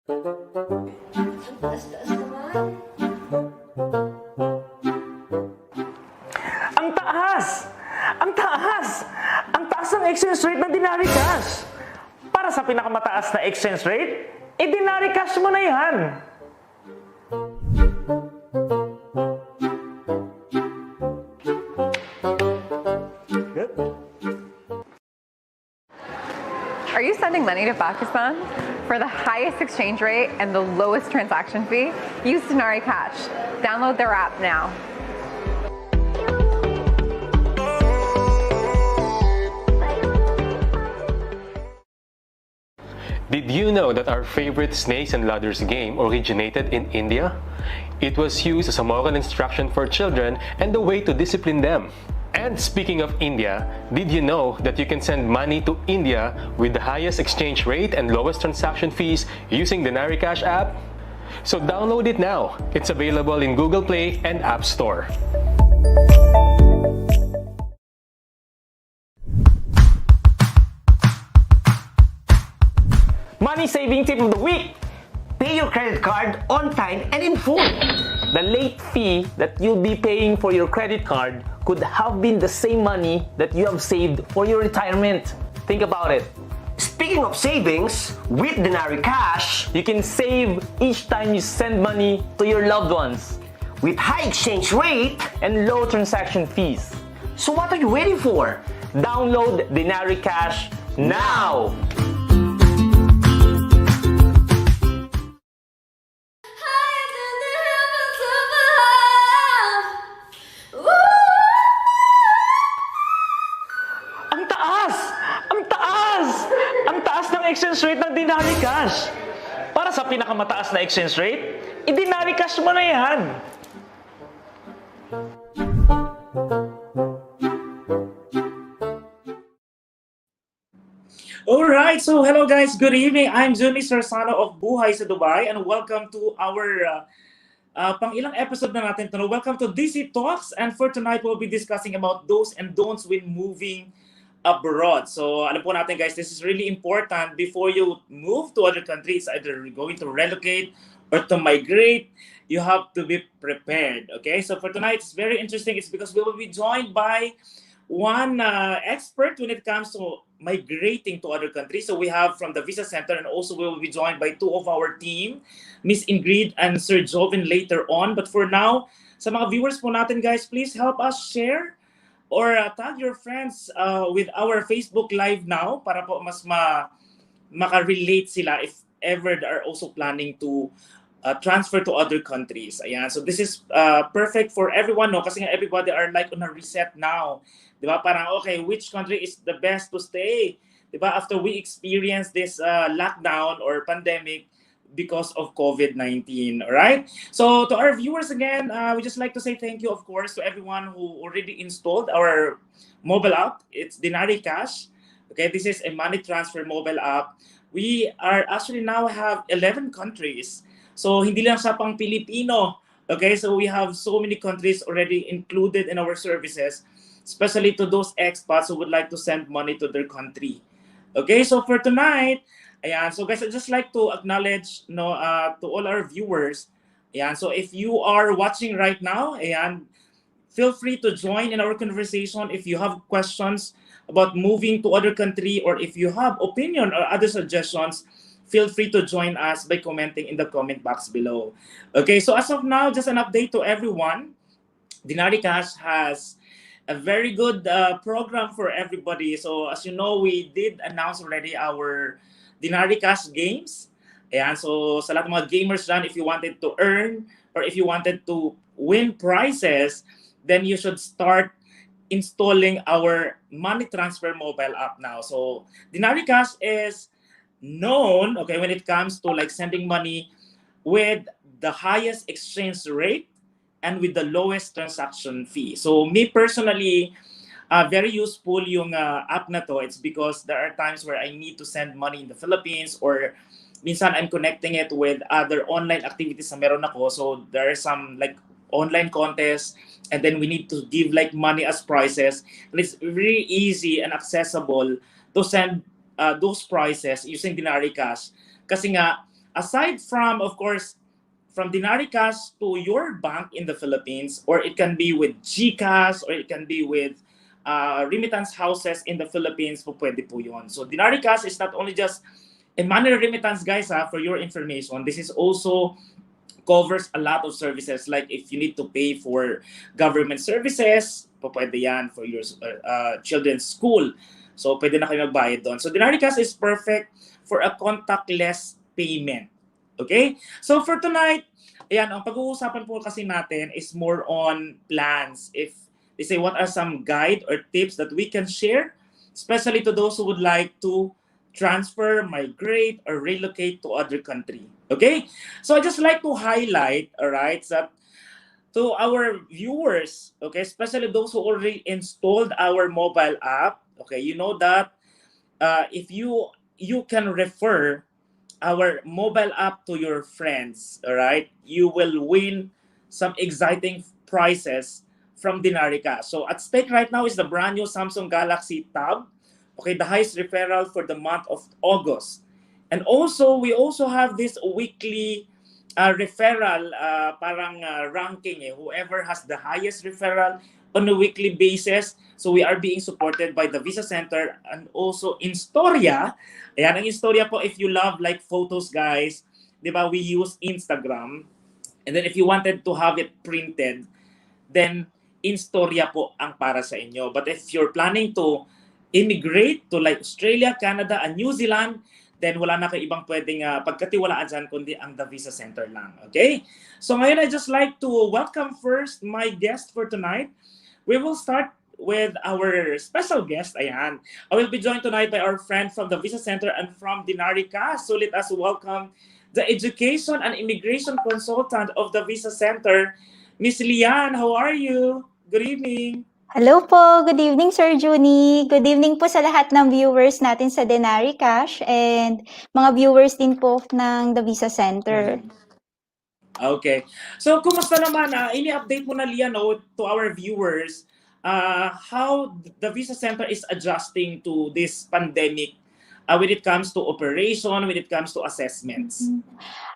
Ang taas-taas naman. Ang taas! Ang taas! Ang taas ng exchange rate ng Dinari Cash! Para sa pinakamataas na exchange rate, i-Dinari Cash mo na yan! Are you sending money to Pakistan? For the highest exchange rate and the lowest transaction fee, use Denari Cash. Download their app now. Did you know that our favorite Snakes and Ladders game originated in India? It was used as a moral instruction for children and a way to discipline them. And speaking of India, did you know that you can send money to India with the highest exchange rate and lowest transaction fees using the Denari Cash app? So download it now. It's available in Google Play and App Store. Money saving tip of the week! Pay your credit card on time and in full. The late fee that you'll be paying for your credit card could have been the same money that you have saved for your retirement. Think about it. Speaking of savings, with Denari Cash, You can save each time you send money to your loved ones with high exchange rate, and low transaction fees. so what are you waiting for? Download Denari Cash now! Higher than the heavens above. Woo! Ang taas! Ang taas! Ang taas ng exchange rate ng Denari Cash! Para sa pinakamataas na exchange rate, i-Denari Cash mo na yan! Alright, so hello guys, good evening. I'm Zuni Sarsano of Buhay sa Dubai and welcome to our pang-ilang episode na natin to. Welcome to DC Talks, and for tonight we'll be discussing about do's and don'ts when moving abroad. So alam po natin guys, this is really important before you move to other countries, either you're going to relocate or to migrate, you have to be prepared. Okay, so for tonight it's very interesting. It's because we will be joined by one expert when it comes to migrating to other countries. So we have from the Visa Center, and also we will be joined by two of our team, Miss Ingrid and Sir Joven later on. But for now, sa mga viewers po natin guys, please help us share or tag your friends with our Facebook Live now para po mas maka-relate sila if ever they are also planning to transfer to other countries. Ayan. So this is perfect for everyone, no? Kasi nga everybody are like on a reset now. Di ba? Parang, okay, which country is the best to stay? Di ba? After we experience this lockdown or pandemic because of COVID-19, all right? So to our viewers again, we just like to say thank you, of course, to everyone who already installed our mobile app. It's Denari Cash. Okay, this is a money transfer mobile app. We are actually now have 11 countries. So hindi lang siya pang Pilipino. Okay, so we have so many countries already included in our services, especially to those expats who would like to send money to their country. Okay, so for tonight, ayan, so guys, I'd just like to acknowledge to all our viewers. Ayan, so if you are watching right now, ayan, feel free to join in our conversation if you have questions about moving to other country, or if you have opinion or other suggestions, feel free to join us by commenting in the comment box below. Okay, so as of now, just an update to everyone. Denari Cash has a very good program for everybody. So as you know, we did announce already our Denari Cash games. Ayan, so sa lahat ng mga gamers dyan, if you wanted to earn or if you wanted to win prizes, then you should start installing our money transfer mobile app now. So Denari Cash is known, okay, when it comes to like sending money with the highest exchange rate and with the lowest transaction fee. So me personally, very useful yung app na to. It's because there are times where I need to send money in the Philippines, or minsan I'm connecting it with other online activities na meron ako. So there are some like online contests, and then we need to give like money as prizes. And it's really easy and accessible to send those prizes using Denari Cash. Kasi nga, aside from, of course, from Dinari Cash to your bank in the Philippines, or it can be with GCash, or it can be with remittance houses in the Philippines, po pwede po yun. So Dinari Cash is not only just a money remittance, guys, for your information. This is also covers a lot of services, like if you need to pay for government services, po pwede yan for your children's school. So pwede na kayo magbayad doon. So Dinari Cash is perfect for a contactless payment. Okay? So for tonight, ayan, ang pag-uusapan po kasi natin is more on plans. If they say, what are some guide or tips that we can share, especially to those who would like to transfer, migrate, or relocate to other country. Okay? So I just like to highlight, all right, that to our viewers, okay, especially those who already installed our mobile app, okay, you know that if you can refer our mobile app to your friends, all right, you will win some exciting prizes from Dinari Cash. So at stake right now is the brand new Samsung Galaxy Tab, okay, the highest referral for the month of August. And also, we also have this weekly referral, ranking. Whoever has the highest referral on a weekly basis. So we are being supported by the Visa Center and also Instoria. Ayan, ang Instoria po, if you love like photos, guys, di ba, we use Instagram. And then if you wanted to have it printed, then Instoria po ang para sa inyo. But if you're planning to immigrate to like Australia, Canada, and New Zealand, then wala na kayo ibang pwedeng pagkatiwalaan dyan, kundi ang The Visa Center lang. Okay? So ngayon, I just like to welcome first my guest for tonight. We will start with our special guest. Ayan. I will be joined tonight by our friend from the Visa Center and from Dinari Cash. So let us welcome the Education and Immigration Consultant of the Visa Center, Miss Lian. How are you? Good evening. Hello po. Good evening, Sir Juni. Good evening po sa lahat ng viewers natin sa Dinari Cash and mga viewers din po ng the Visa Center. Okay. So, kumusta naman? Ini-update mo na, Lian, to our viewers how the Visa Center is adjusting to this pandemic when it comes to operation, when it comes to assessments.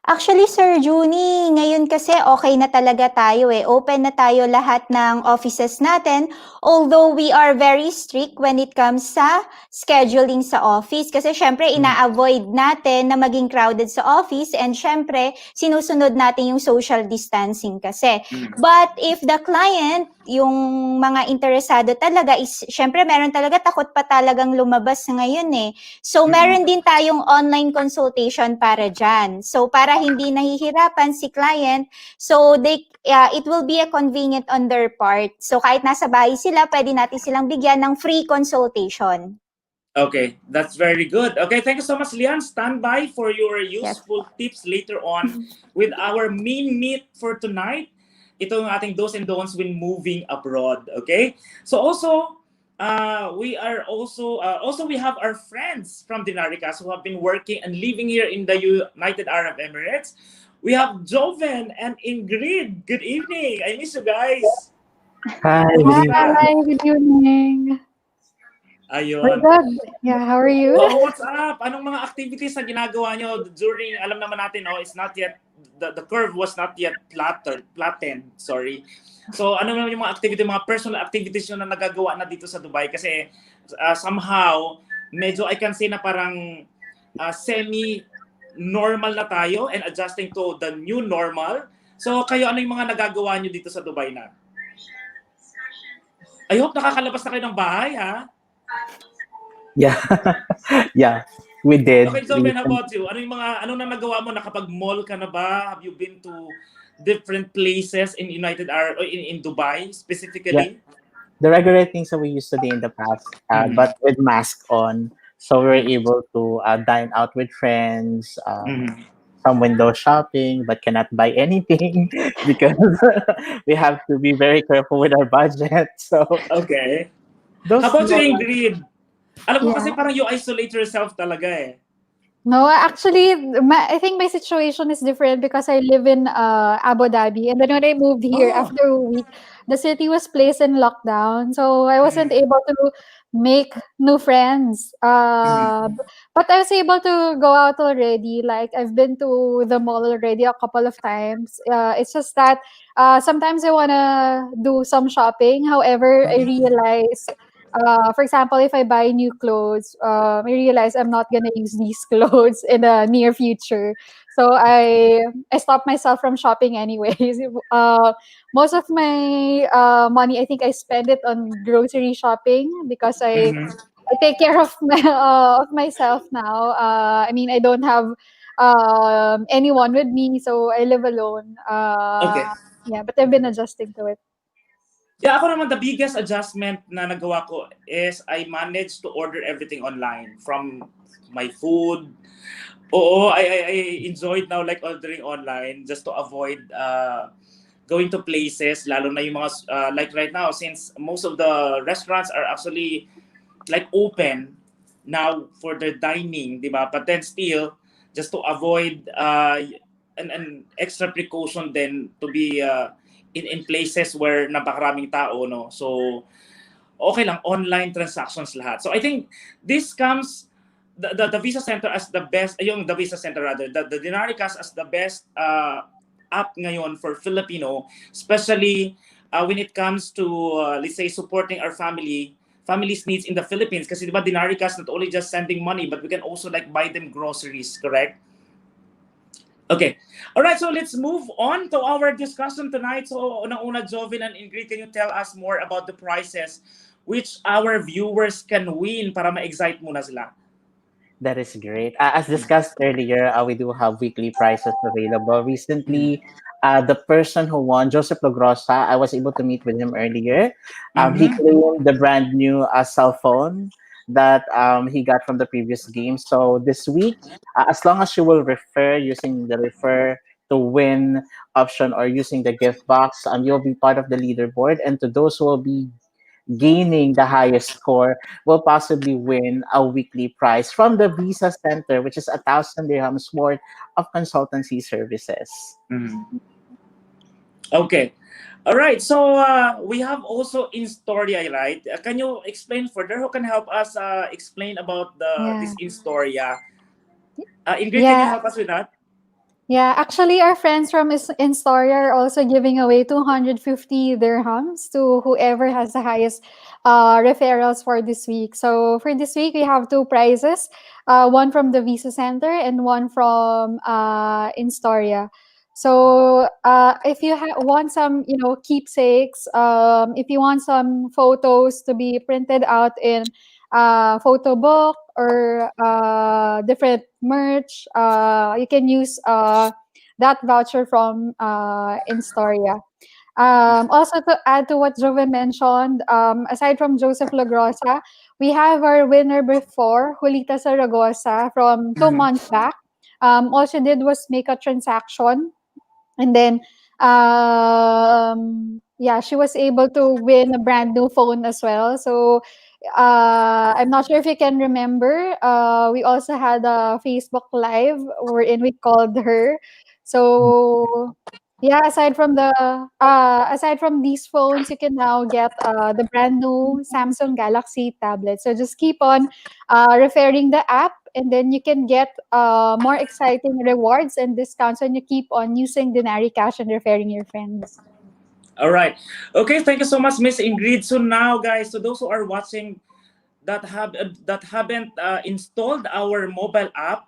Actually, Sir Juni, ngayon kasi okay na talaga tayo eh. Open na tayo lahat ng offices natin. Although we are very strict when it comes sa scheduling sa office. Kasi syempre, ina-avoid natin na maging crowded sa office and syempre, sinusunod natin yung social distancing kasi. But if the client, yung mga interesado talaga is, syempre, meron talaga takot pa talagang lumabas ngayon eh. So, meron din tayong online consultation para dyan. So, para hindi nahihirapan si client, so it will be a convenient on their part. So kahit nasa bahay sila, pwede natin silang bigyan ng free consultation. Okay, that's very good. Okay, thank you so much, Lian. Stand by for your useful tips later on with our main meet for tonight. Ito ang ating do's and don'ts when moving abroad. Okay, so also we have our friends from Dinari Cash who have been working and living here in the United Arab Emirates. We have Joven and Ingrid. Good evening. I miss you guys. Hi, good evening. Ayun. We're good. Yeah, how are you? So, what's up? Anong mga activities na ginagawa nyo during, alam naman natin, it's not yet, the curve was not yet flattened, sorry. So, ano naman yung mga activity, mga personal activities nyo na nagagawa na dito sa Dubai? Kasi somehow, medyo I can say na parang semi-normal na tayo and adjusting to the new normal. So, kayo, ano yung mga nagagawa nyo dito sa Dubai na? I hope nakakalabas na kayo ng bahay, ha? Yeah. Yeah, we did. Okay, so how about you? Ano na nagawa mo? Nakapag-mall ka na ba? Have you been to different places in United Arab or in Dubai specifically? Yeah. The regular things that we used to do in the past, but with mask on. So we were able to dine out with friends, some window shopping, but cannot buy anything because we have to be very careful with our budget. So okay. How about you, Ingrid? Alam ko kasi parang you isolate yourself talaga eh. No, actually, I think my situation is different because I live in Abu Dhabi. And then when I moved here after a week, the city was placed in lockdown. So I wasn't able make new friends. But I was able to go out already. Like I've been to the mall already a couple of times. It's just that sometimes I wanna do some shopping. However, I realize, for example, if I buy new clothes, I realize I'm not gonna use these clothes in the near future. So I stop myself from shopping anyways. Most of my money, I think I spend it on grocery shopping because I take care of of myself now. I mean, I don't have anyone with me, so I live alone. Okay. Yeah, but I've been adjusting to it. Yeah, ako naman, the biggest adjustment na nagawa ko is I managed to order everything online from my food. Oo, I enjoyed now like ordering online just to avoid going to places, lalo na yung mga, like right now, since most of the restaurants are actually like open now for their dining, di ba? But then still, just to avoid an extra precaution then to be in places where napakaraming tao, no? So, okay lang, online transactions lahat. So I think this comes, the Visa Center as the best, yung the Visa Center rather, the Dinaricas as the best app ngayon for Filipino, especially when it comes to, let's say, supporting our family's needs in the Philippines. Kasi diba, Dinaricas not only just sending money, but we can also like buy them groceries, correct? Okay. All right, so let's move on to our discussion tonight. So, una-una, Jovin and Ingrid, can you tell us more about the prizes which our viewers can win para ma-excite muna sila? That is great. As discussed earlier, we do have weekly prizes available. Recently, the person who won, Joseph Logrosa, I was able to meet with him earlier. He claimed the brand new cell phone that he got from the previous game. So this week, as long as you will refer using the refer to win option or using the gift box, you'll be part of the leaderboard. And to those who will be gaining the highest score will possibly win a weekly prize from the Visa Center, which is 1,000 dirhams worth of consultancy services. Okay. All right. So we have also Instoria, right? Can you explain further? Who can help us explain about this Instoria? Ingrid, can you help us with that? Yeah, actually, our friends from Instoria are also giving away 250 dirhams to whoever has the highest referrals for this week. So for this week, we have two prizes, one from the Visa Center and one from Instoria. So if you want some, keepsakes, if you want some photos to be printed out in photo book or different merch, you can use that voucher from Instoria. Also, to add to what Joven mentioned, aside from Joseph Lagrosa, we have our winner before, Julita Zaragoza, from 2 months back. All she did was make a transaction, and then she was able to win a brand new phone as well. So I'm not sure if you can remember. We also had a Facebook Live wherein we called her. So yeah, aside from these phones, you can now get the brand new Samsung Galaxy tablet. So just keep on referring the app, and then you can get more exciting rewards and discounts when you keep on using Denari Cash and referring your friends. All right. Okay, thank you so much, Miss Ingrid. So now, guys, to those who are watching that haven't installed our mobile app,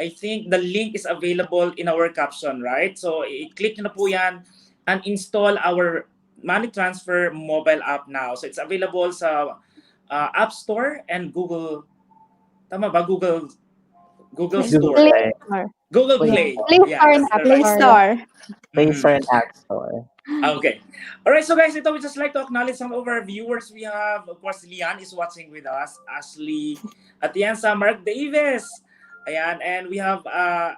I think the link is available in our caption, right? So i-click nyo na po yan and install our money transfer mobile app now. So it's available sa App Store and Google. Tama ba? Google Store. Play Google Play. Play Store. Play Store and App Store. Okay. All right. So guys, ito, we just like to acknowledge some of our viewers. We have, of course, Lian is watching with us. Ashley Atienza, Mark Davis. Ayan. And we have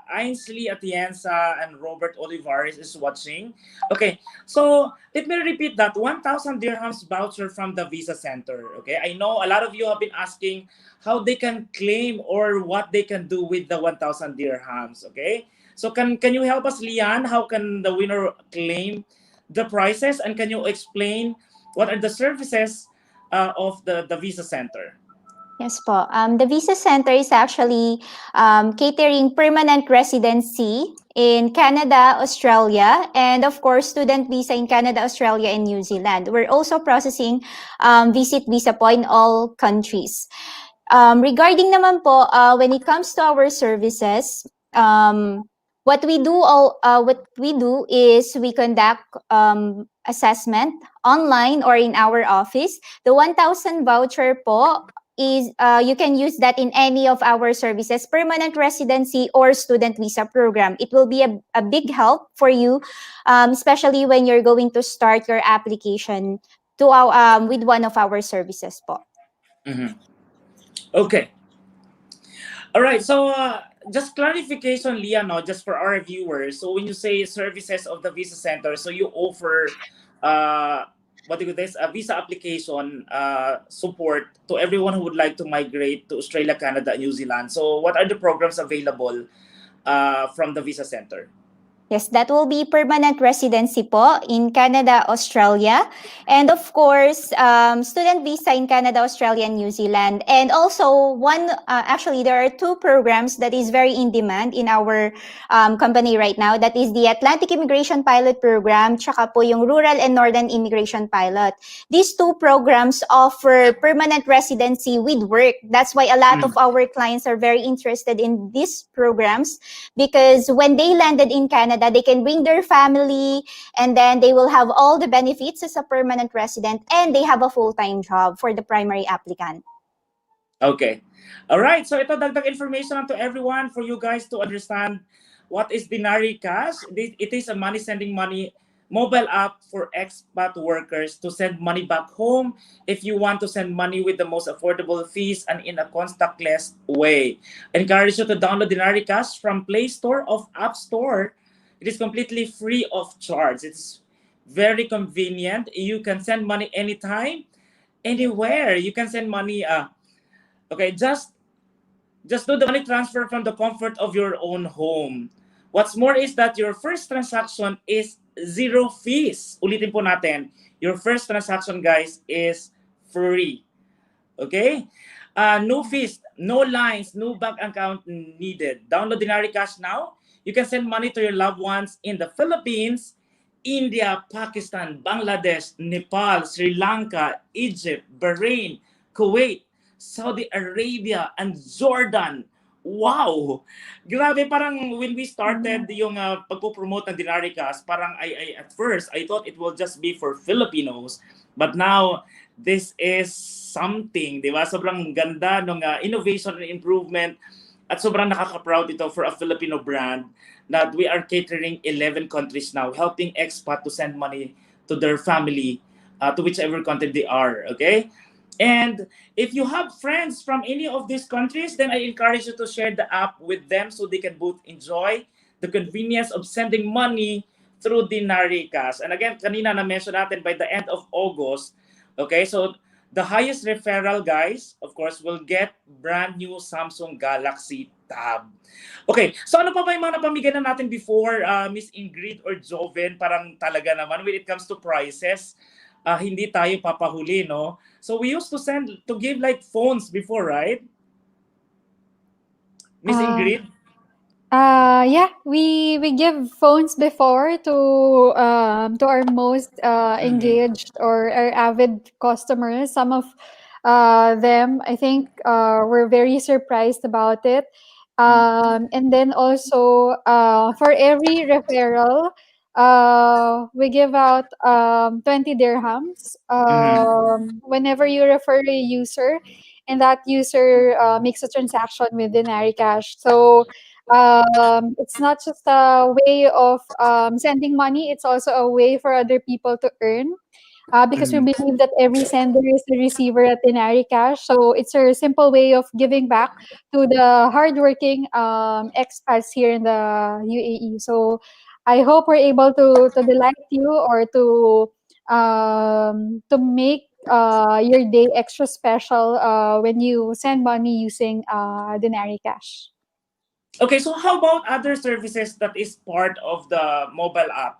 Ainsley Atienza and Robert Olivares is watching. Okay. So let me repeat that. 1,000 dirhams voucher from the Visa Center. Okay. I know a lot of you have been asking how they can claim or what they can do with the 1,000 dirhams. Okay. So can you help us, Lian? How can the winner claim the prices, and can you explain what are the services of the Visa Center? Yes po. The Visa Center is actually catering permanent residency in Canada, Australia, and of course, student visa in Canada, Australia, and New Zealand. We're also processing visit visa po in all countries. Regarding naman po, when it comes to our services, what we do is we conduct assessment online or in our office. The 1,000 voucher po is you can use that in any of our services, permanent residency or student visa program. It will be a big help for you, especially when you're going to start your application to our with one of our services po. Mhm. Okay. All right. So just clarification, Leah, no, just for our viewers. So when you say services of the Visa Center, so you offer what do you this a visa application support to everyone who would like to migrate to Australia, Canada, and New Zealand. So what are the programs available from the Visa Center? Yes, that will be permanent residency po in Canada, Australia. And of course, student visa in Canada, Australia, and New Zealand. And also actually, there are two programs that is very in demand in our company right now. That is the Atlantic Immigration Pilot Program, tsaka po yung Rural and Northern Immigration Pilot. These two programs offer permanent residency with work. That's why a lot of our clients are very interested in these programs, because when they landed in Canada, they can bring their family, and then they will have all the benefits as a permanent resident, and they have a full-time job for the primary applicant. Okay. All right. So ito dagdag information lang to everyone for you guys to understand what is Denari Cash. It is a money sending money mobile app for expat workers to send money back home if you want to send money with the most affordable fees and in a contactless way. I encourage you to download Denari Cash from Play Store of App Store. It is completely free of charge. It's very convenient. You can send money anytime, anywhere. You can send money. Okay, just do the money transfer from the comfort of your own home. What's more is that your first transaction is zero fees. Ulitin po natin. Your first transaction, guys, is free. Okay? No fees, no lines, no bank account needed. Download Denari Cash now. You can send money to your loved ones in the Philippines, India, Pakistan, Bangladesh, Nepal, Sri Lanka, Egypt, Bahrain, Kuwait, Saudi Arabia, and Jordan. Wow! Grabe, parang when we started yung pagpo-promote ng Denari Cash, parang I at first, I thought it will just be for Filipinos. But now, this is something, di ba? Sobrang ganda ng innovation and improvement. At sobrang nakaka-proud ito for a Filipino brand that we are catering 11 countries now, helping expat to send money to their family, to whichever country they are, okay? And if you have friends from any of these countries, then I encourage you to share the app with them so they can both enjoy the convenience of sending money through Denari Cash. And again, kanina na-mention natin by the end of August, okay? So the highest referral, guys, of course, will get brand new Samsung Galaxy Tab. Okay, so ano pa ba yung mga napamigay na natin before, Miss Ingrid or Joven? Parang talaga naman, when it comes to prices, hindi tayo papahuli, no? So we used to give like phones before, right? Miss Ingrid? Yeah, we give phones before to our most engaged or our avid customers. Some of them, I think, were very surprised about it. And then also for every referral, we give out 20 dirhams whenever you refer a user, and that user makes a transaction with Denari Cash. So it's not just a way of sending money, it's also a way for other people to earn. Because we believe that every sender is the receiver at Denari Cash. So it's a simple way of giving back to the hardworking expats here in the UAE. So I hope we're able to delight you, or to make your day extra special when you send money using Denari Cash. Okay, so how about other services that is part of the mobile app?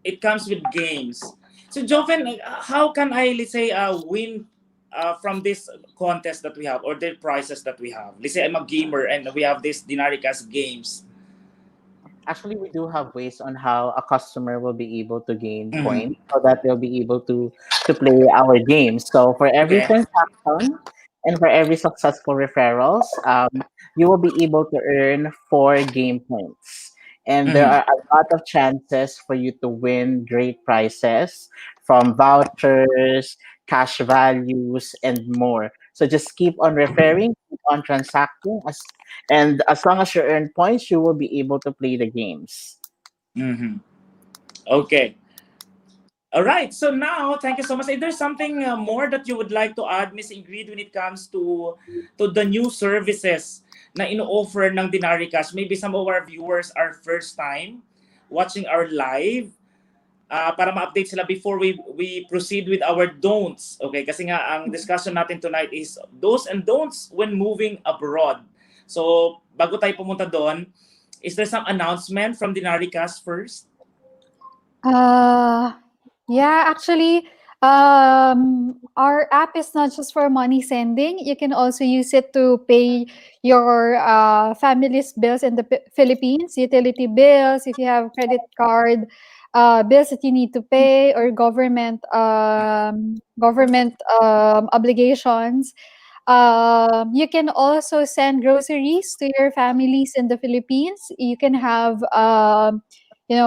It comes with games. So Joven, how can I, let's say, win from this contest that we have or the prizes that we have? Let's say I'm a gamer and we have this Dinaricast games. Actually, we do have ways on how a customer will be able to gain Mhm. points so that they'll be able to play our games. So for every Okay. transaction and for every successful referrals, you will be able to earn 4 game points. And there Mhm. are a lot of chances for you to win great prizes from vouchers, cash values, and more. So just keep on referring, keep on transacting, and as long as you earn points, you will be able to play the games. Mhm. Okay. All right. So now, thank you so much. Is there something more that you would like to add, Miss Ingrid, when it comes to the new services na ino-offer ng Dinaricast? Maybe some of our viewers are first time watching our live para ma-update sila before we proceed with our don'ts. Okay? Kasi nga, ang discussion natin tonight is do's and don'ts when moving abroad. So, bago tayo pumunta doon, is there some announcement from Dinaricast first? Yeah, actually, our app is not just for money sending. You can also use it to pay your family's bills in the Philippines, utility bills, if you have credit card bills that you need to pay, or government obligations. You can also send groceries to your families in the Philippines. You can have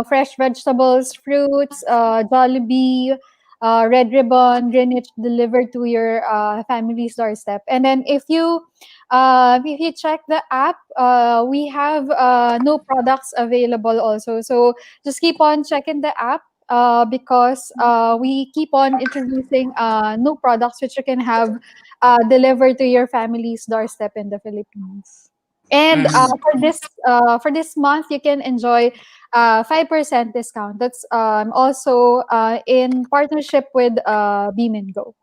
fresh vegetables, fruits, Jollibee, Red Ribbon, Greenwich delivered to your family's doorstep. And then if you check the app, we have no products available also. So just keep on checking the app. Because we keep on introducing new products which you can have delivered to your family's doorstep in the Philippines. And Mhm. for this month, you can enjoy 5% discount. That's also in partnership with Beam and Go.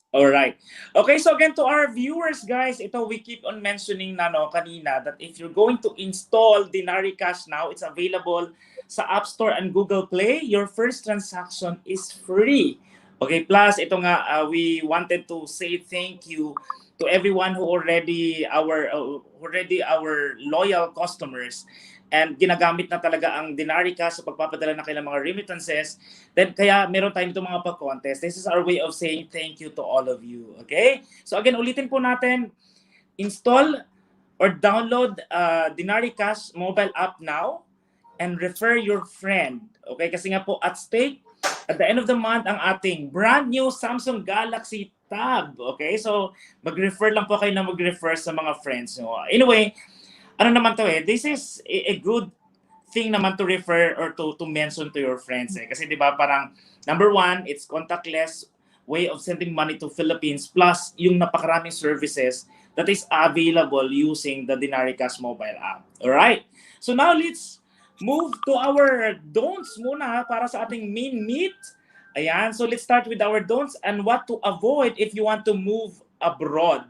All right. Okay, so again to our viewers, guys, ito we keep on mentioning na no kanina that if you're going to install Dinaricast now, it's available sa App Store and Google Play. Your first transaction is free. Okay, plus ito nga we wanted to say thank you to everyone who already our loyal customers and ginagamit na talaga ang Dinaricast sa pagpapadala ng kailang mga remittances. Then kaya meron tayong itong mga pag-contest. This is our way of saying thank you to all of you. Okay? So again, ulitin po natin, install or download Dinaricast mobile app now and refer your friend. Okay? Kasi nga po at stake, at the end of the month, ang ating brand new Samsung Galaxy Tab. Okay? So mag-refer lang po kayo na mag-refer sa mga friends nyo. Anyway, ano naman to this is a good thing naman to refer or to mention to your friends Kasi 'di ba parang number one, it's contactless way of sending money to Philippines plus yung napakaraming services that is available using the Dinaricast mobile app. All right? So now let's move to our don'ts muna para sa ating main meet. Ayan, so let's start with our don'ts and what to avoid if you want to move abroad.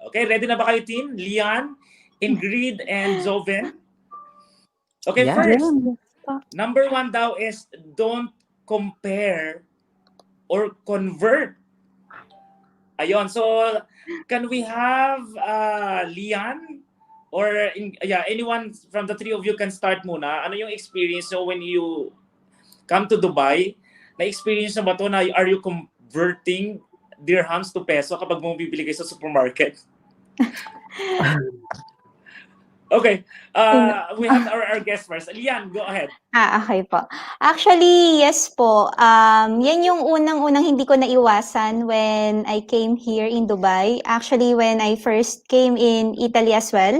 Okay, ready na ba kayo team? Lian, Ingrid, and Joven? Okay, Yeah. first, number one daw is don't compare or convert. Ayun, so can we have Lian or anyone from the three of you can start muna. Ano yung experience so when you come to Dubai, na-experience na ba to na are you converting dirhams to peso kapag mo bibili kayo sa supermarket? Okay. We have our guest first. Lian, go ahead. Okay po. Actually, yes po. Yan yung unang-unang hindi ko naiwasan when I came here in Dubai. Actually, when I first came in Italy as well,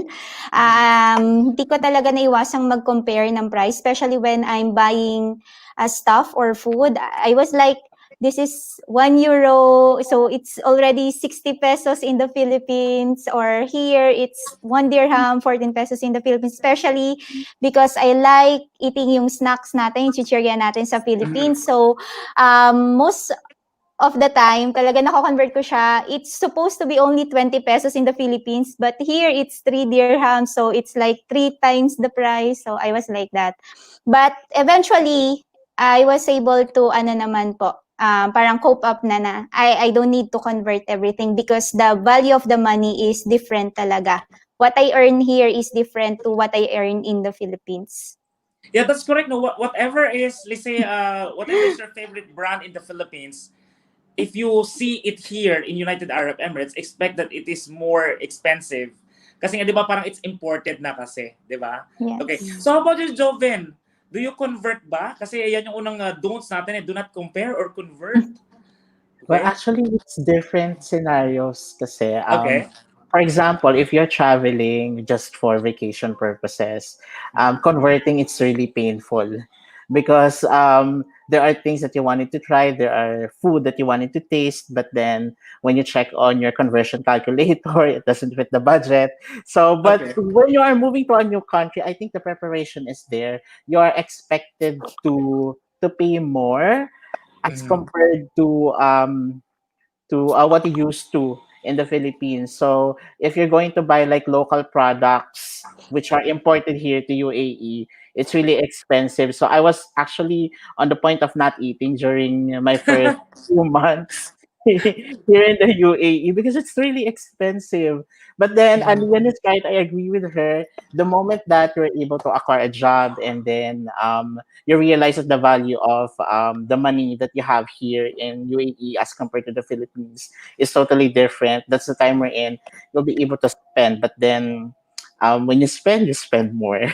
hindi ko talaga naiwasang mag-compare ng price, especially when I'm buying stuff or food. I was like, this is 1 euro, so it's already 60 pesos in the Philippines, or here it's 1 dirham, 14 pesos in the Philippines, especially because I like eating yung snacks natin, yung chichirya natin sa Philippines. So, most of the time, talaga nako-convert ko siya. It's supposed to be only 20 pesos in the Philippines, but here it's 3 dirhams, so it's like 3 times the price. So, I was like that. But eventually, I was able to, parang cope up na. I don't need to convert everything because the value of the money is different talaga. What I earn here is different to what I earn in the Philippines. Yeah, that's correct. No, whatever is, let's say, whatever is your favorite brand in the Philippines, if you see it here in United Arab Emirates, expect that it is more expensive. Kasi nga, di ba, parang it's imported na kasi, di ba? Yes. Okay. So how about you, Joven? Do you convert ba? Kasi yan yung unang don'ts natin, do not compare or convert. Well, actually, it's different scenarios kasi. Okay. For example, if you're traveling just for vacation purposes, converting it's really painful because there are things that you wanted to try, there are food that you wanted to taste, but then when you check on your conversion calculator, it doesn't fit the budget. So, but Okay. when you are moving to a new country, I think the preparation is there. You are expected to pay more as compared to what you used to in the Philippines. So if you're going to buy like local products which are imported here to UAE, it's really expensive. So I was actually on the point of not eating during my first 2 months here in the UAE because it's really expensive. But then Alian is right, I agree with her. The moment that you're able to acquire a job and then you realize that the value of the money that you have here in UAE as compared to the Philippines is totally different. That's the time we're in. You'll be able to spend, but then when you spend more.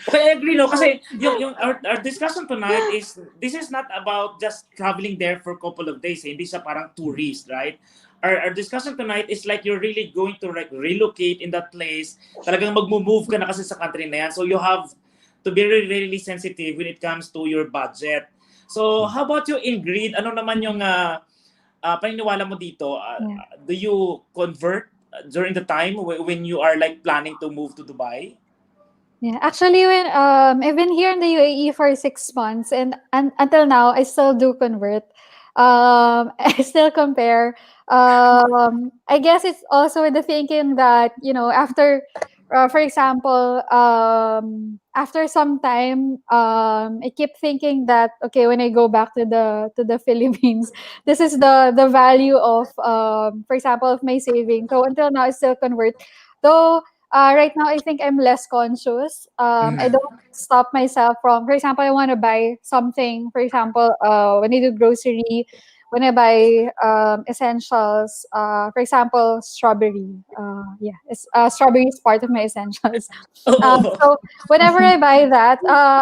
Okay, I agree, no? Kasi our discussion tonight is, this is not about just traveling there for a couple of days. Hindi siya parang tourist, right? Our discussion tonight is like you're really going to like relocate in that place. Talagang mag-move ka na kasi sa country na yan. So you have to be really, really sensitive when it comes to your budget. So how about you, Ingrid? Ano naman yung paniniwala mo dito? Do you convert during the time when you are like planning to move to Dubai? Yeah, actually, when I've been here in the UAE for 6 months, and until now, I still do convert. I still compare. I guess it's also with the thinking that after, for example, after some time, I keep thinking that okay, when I go back to the Philippines, this is the value of, for example, of my saving. So until now, I still convert, though. Right now, I think I'm less conscious. I don't stop myself from, for example, I want to buy something. For example, when I do grocery, when I buy essentials, for example, strawberry. Strawberry is part of my essentials. So whenever I buy that,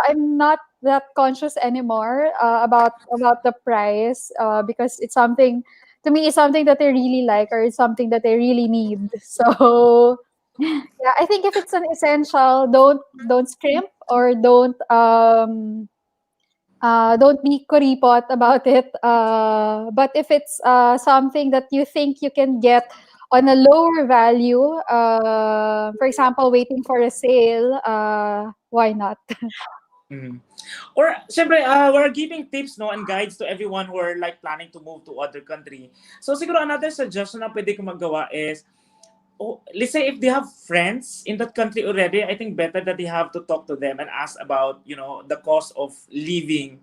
I'm not that conscious anymore about the price because it's something, to me, it's something that I really like, or it's something that I really need. So yeah, I think if it's an essential, don't scrimp, or don't be kuripot about it. But if it's something that you think you can get on a lower value, for example, waiting for a sale, why not? Or syempre, we're giving tips, no, and guides to everyone who are like planning to move to other country. So siguro another suggestion na pwede kong magawa is, let's say if they have friends in that country already, I think better that they have to talk to them and ask about, the cost of living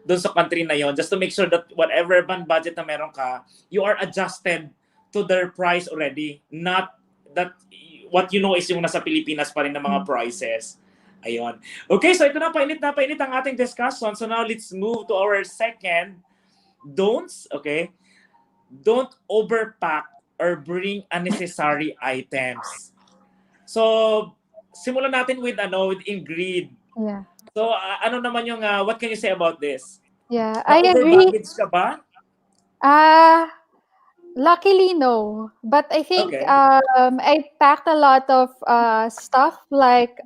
doon sa country na yon, just to make sure that whatever budget na meron ka, you are adjusted to their price already. Not that what is yung nasa Pilipinas pa rin na mga prices. Ayun. Okay, so ito na, painit ang ating discussion. So now let's move to our second don'ts, okay? Don't overpack or bring unnecessary items. So, simulan natin with Ingrid. Yeah. So, ano naman yung, what can you say about this? Yeah, I agree. Over-baggage ka ba? Luckily, no. But I think Okay. I packed a lot of stuff, like,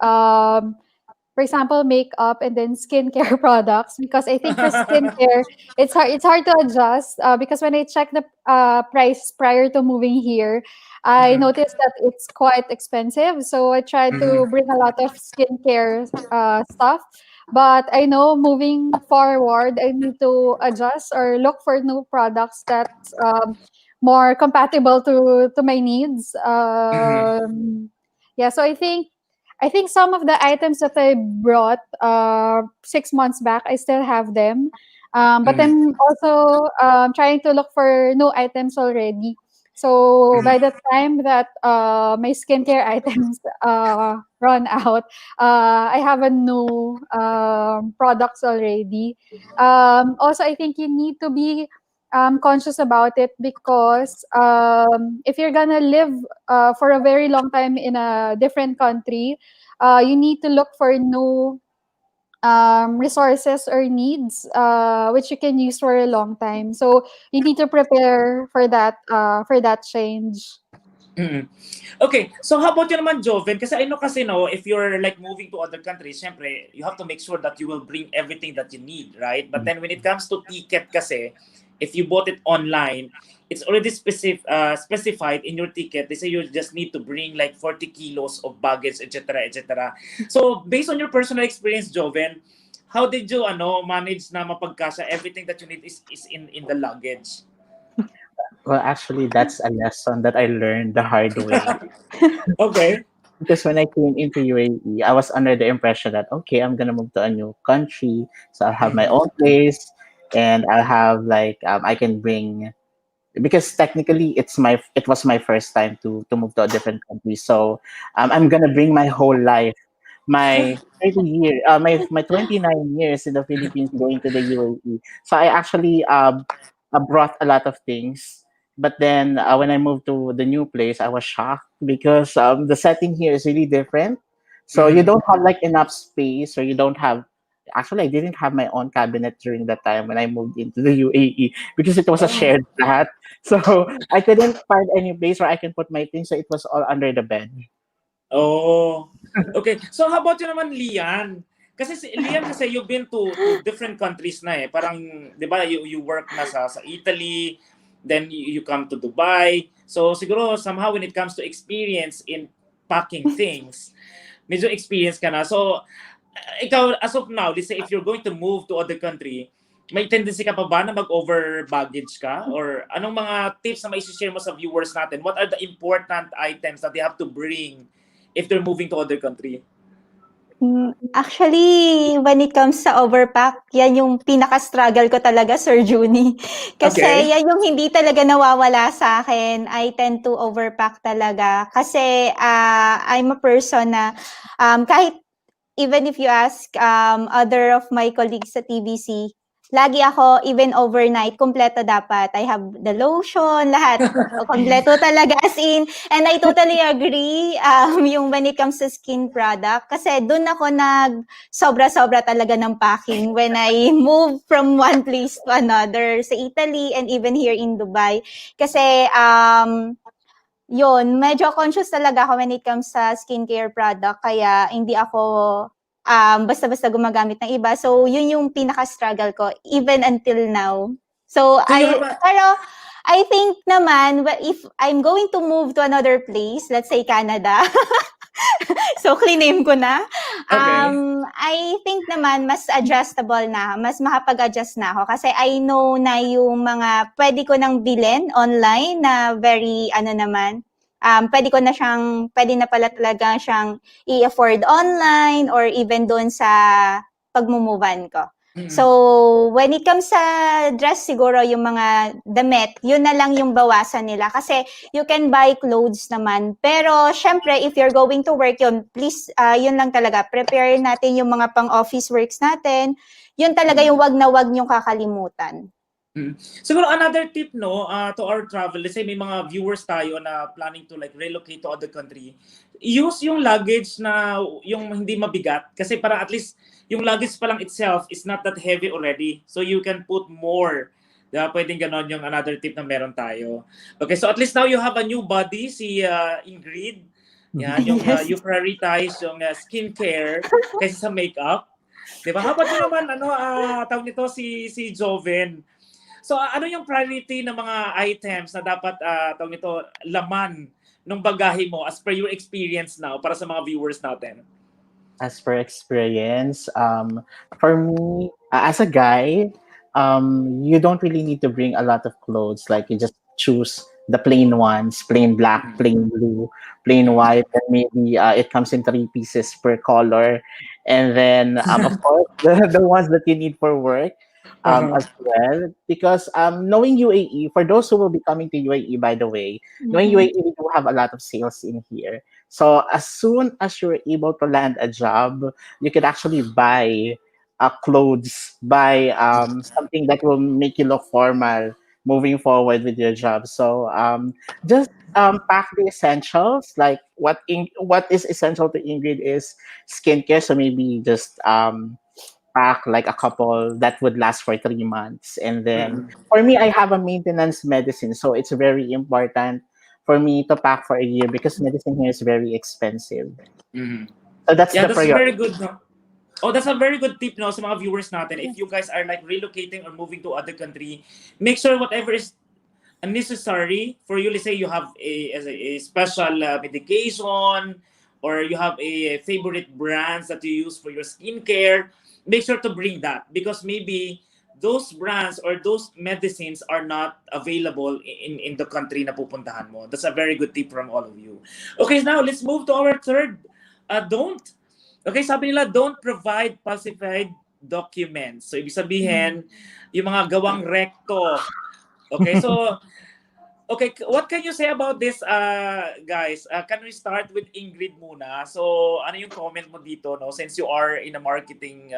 for example, makeup and then skincare products, because I think for skincare, it's hard to adjust because when I checked the price prior to moving here, I noticed that it's quite expensive. So I tried to bring a lot of skincare stuff. But I know moving forward, I need to adjust or look for new products that's more compatible to my needs. Yeah, so I think I think some of the items that I brought 6 months back, I still have them. But I'm also trying to look for new items already. So by the time that my skincare items run out, I have a new products already. Also, I think you need to be conscious about it because if you're gonna live for a very long time in a different country, you need to look for new resources or needs which you can use for a long time. So you need to prepare for that change. Mm. Okay, so how about you naman, Joven? Kasi I know kasi no, if you're like moving to other countries, syempre, you have to make sure that you will bring everything that you need, right? But then when it comes to ticket kasi, if you bought it online, it's already specified in your ticket. They say you just need to bring like 40 kilos of baggage, etc., etc. So based on your personal experience, Joven, how did you manage na mapagkasya everything that you need is in the luggage? Well, actually, that's a lesson that I learned the hard way. Okay. Because when I came into UAE, I was under the impression that okay, I'm gonna move to a new country, so I'll have my own place, and I'll have like I can bring because technically it was my first time to move to a different country, so I'm gonna bring my whole life, my my 29 years in the Philippines going to the UAE. So I actually brought a lot of things. But then when I moved to the new place, I was shocked because the setting here is really different. So you don't have like enough space, or you don't have. Actually, I didn't have my own cabinet during that time when I moved into the UAE because it was a shared flat. So I couldn't find any place where I can put my things. So it was all under the bed. Oh. Okay. So how about you naman, Lian? Kasi si Lian, kasi you've been to different countries na eh. Parang, 'di ba, you work na sa Italy, then you come to Dubai. So siguro somehow when it comes to experience in packing things, medyo experience ka na. So ikaw as of now, let's say if you're going to move to other country, may tendency ka pa ba na mag-over baggage ka? Or anong mga tips na mai-share mo sa viewers natin? What are the important items that they have to bring if they're moving to other country? Actually, when it comes sa overpack, yan yung pinaka-struggle ko talaga, Sir Juni. Kasi Okay. yan yung hindi talaga nawawala sa akin. I tend to overpack talaga. Kasi I'm a person na kahit even if you ask other of my colleagues sa TVC, lagi ako, even overnight, kompleto dapat. I have the lotion, lahat. Kompleto talaga, as in. And I totally agree yung when it comes to skin product. Kasi dun ako sobra-sobra talaga ng packing when I move from one place to another sa Italy and even here in Dubai. Kasi yun, medyo conscious talaga ako when it comes sa skincare product. Kaya hindi ako basta-basta gumagamit ng iba. So, yun yung pinaka-struggle ko even until now. So, pero I think naman, if I'm going to move to another place, let's say Canada, so clean ko na. I think naman mas adjustable na, mas makapag-adjust na ako kasi I know na yung mga pwede ko nang bilhin online na very pwede na pala talaga siyang i-afford online or even doon sa pagmumuvan ko. So, when it comes sa dress, siguro yung mga damit, yun na lang yung bawasan nila. Kasi you can buy clothes naman. Pero, syempre, if you're going to work yun, please, yun lang talaga. Prepare natin yung mga pang-office works natin. Yun talaga yung wag na wag niyong kakalimutan. Siguro another tip to our travel, let's say may mga viewers tayo na planning to like relocate to other country, use yung luggage na yung hindi mabigat kasi para at least yung luggage pa lang itself is not that heavy already, so you can put more. Diba? Pwedeng ganon yung another tip na meron tayo. Okay, so at least now you have a new body, si Ingrid. Yan, yung you prioritize yung skincare kaysa sa makeup. Diba? How about naman tawag nito si Joven? So ano yung priority ng mga items na dapat tawag nito laman ng bagahe mo as per your experience now para sa mga viewers natin? As per experience, for me, as a guy, you don't really need to bring a lot of clothes. Like you just choose the plain ones, plain black, plain blue, plain white, and maybe it comes in 3 pieces per color. And then, of course, the ones that you need for work Uh-huh. as well. Because knowing UAE, for those who will be coming to UAE, by the way, knowing Mhm. UAE, we do have a lot of sales in here. So as soon as you're able to land a job, you can actually buy clothes, buy something that will make you look formal moving forward with your job. So just pack the essentials. Like what is essential to Ingrid is skincare. So maybe just pack like a couple that would last for 3 months. And then Mhm. for me, I have a maintenance medicine. So it's very important for me to pack for a year because medicine here is very expensive. Mhm. So that's Yeah, the that's very priority. good, no? Oh, that's a very good tip, no, sa mga viewers natin. If you guys are like relocating or moving to other country, make sure whatever is unnecessary for you. Let's say you have a special medication, or you have a favorite brands that you use for your skincare. Make sure to bring that, because maybe those brands or those medicines are not available in the country na pupuntahan mo. That's a very good tip from all of you. Okay, now let's move to our third. Don't. Okay, sabi nila, don't provide falsified documents. So, ibig sabihin, yung mga gawang rekto. Okay, so, okay, what can you say about this, guys? Can we start with Ingrid muna? So, ano yung comment mo dito, no? Since you are in a marketing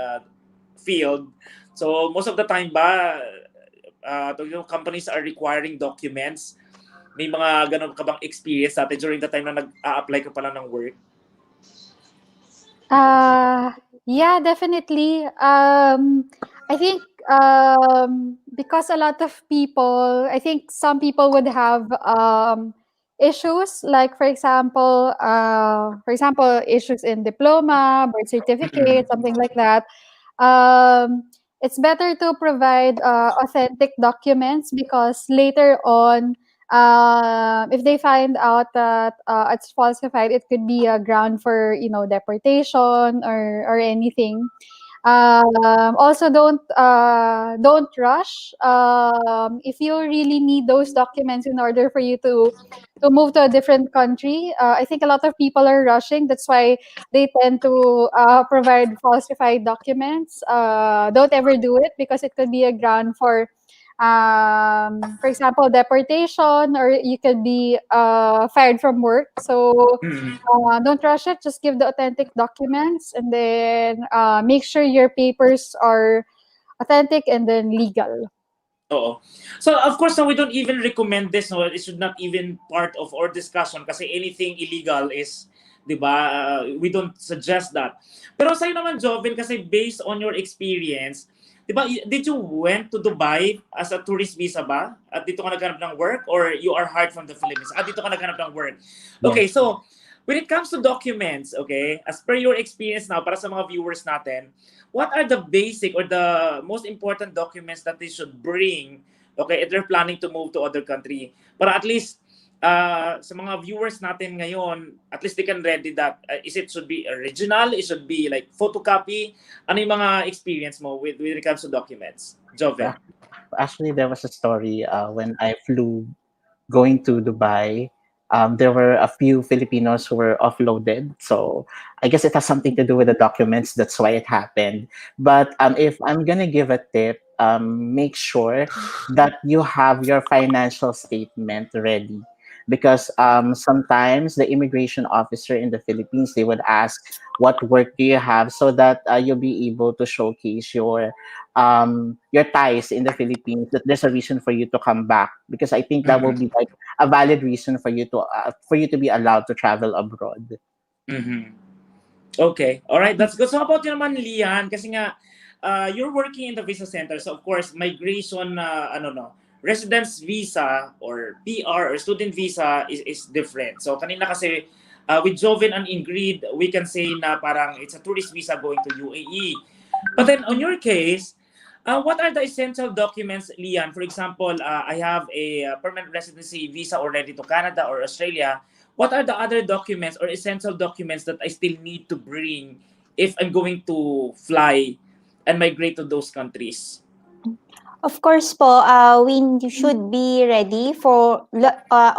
field, so most of the time ba, companies are requiring documents? May mga ganun ka bang experience natin during the time na nag-a-apply ka pala ng work? Yeah, definitely. I think because a lot of people, I think some people would have issues, like for example, issues in diploma, birth certificate, something like that. Um, it's better to provide authentic documents, because later on, if they find out that it's falsified, it could be a ground for deportation or anything. Also, don't rush. If you really need those documents in order for you to move to a different country, I think a lot of people are rushing. That's why they tend to provide falsified documents. Don't ever do it, because it could be a ground for example, deportation, or you could be fired from work. So Mhm. don't rush it. Just give the authentic documents, and then make sure your papers are authentic and then legal. Oo. So, of course, no, we don't even recommend this. No? It should not even part of our discussion, kasi anything illegal is, di ba, we don't suggest that. Pero sa'yo naman, Joven, kasi based on your experience, di ba, did you went to Dubai as a tourist visa ba? At dito ka naghanap ng work? Or you are hired from the Philippines? Dito ka naghanap ng work. Okay, so, when it comes to documents, okay, as per your experience now, para sa mga viewers natin, what are the basic or the most important documents that they should bring, okay, if they're planning to move to other country? Para at least sa mga viewers natin ngayon, at least they can ready that. Is it should be original? It should be like photocopy? Ano yung mga experience mo with it comes to documents? Joven. Actually, there was a story when I flew going to Dubai. There were a few Filipinos who were offloaded. So I guess it has something to do with the documents. That's why it happened. But if I'm going to give a tip, make sure that you have your financial statement ready. Because sometimes the immigration officer in the Philippines, they would ask, what work do you have? So that you'll be able to showcase your ties in the Philippines, that there's a reason for you to come back, because I think that will be like a valid reason for you to be allowed to travel abroad. Mm-hmm. Okay. All right. That's good. So how about you naman, Lian? Kasi nga, you're working in the visa center. So of course, migration, residence visa or PR or student visa is different. So kanina kasi, with Joven and Ingrid, we can say na parang it's a tourist visa going to UAE. But then on your case, what are the essential documents, Lian? For example, I have a permanent residency visa already to Canada or Australia. What are the other documents or essential documents that I still need to bring if I'm going to fly and migrate to those countries? Of course po, we should be ready for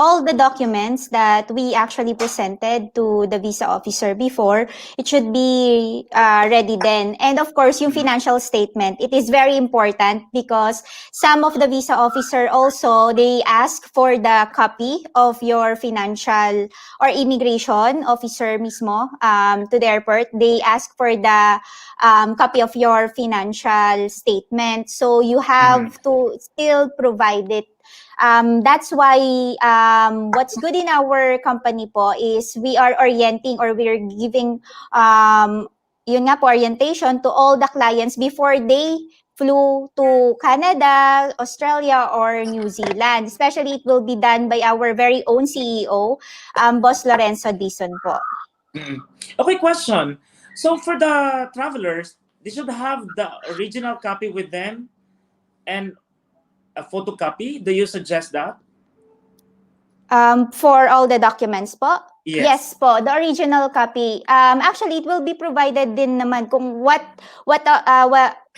all the documents that we actually presented to the visa officer before. It should be ready then. And of course, yung financial statement, it is very important because some of the visa officer also, they ask for the copy of your financial or immigration officer mismo to the airport. They ask for the copy of your financial statement. So you have to still provide it. That's why what's good in our company po is we are orienting or we're giving yun nga po, orientation to all the clients before they flew to Canada, Australia, or New Zealand. Especially, it will be done by our very own CEO, Boss Lorenzo Dizon po. Okay, question. So for the travelers, they should have the original copy with them and a photocopy. Do you suggest that? For all the documents po? Yes. Yes po, the original copy. Actually, it will be provided din naman kung what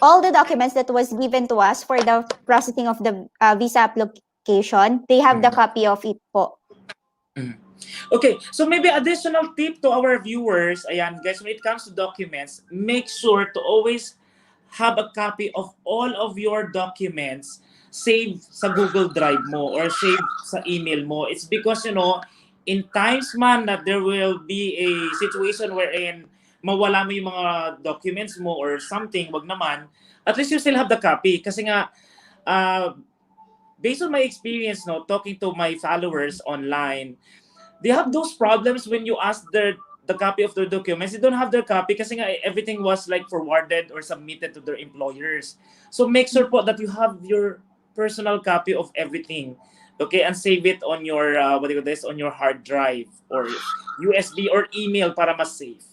all the documents that was given to us for the processing of the visa application, they have the copy of it po. Okay, so maybe additional tip to our viewers, ayan guys, when it comes to documents, make sure to always have a copy of all of your documents save sa Google Drive mo or save sa email mo. It's because, you know, in times man that there will be a situation wherein mawala mo yung mga documents mo or something, wag naman, at least you still have the copy. Kasi nga, based on my experience, no, talking to my followers online, they have those problems when you ask the copy of their documents. They don't have their copy kasi nga everything was like forwarded or submitted to their employers. So make sure po that you have your personal copy of everything, okay, and save it on your on your hard drive or USB or email para mas safe.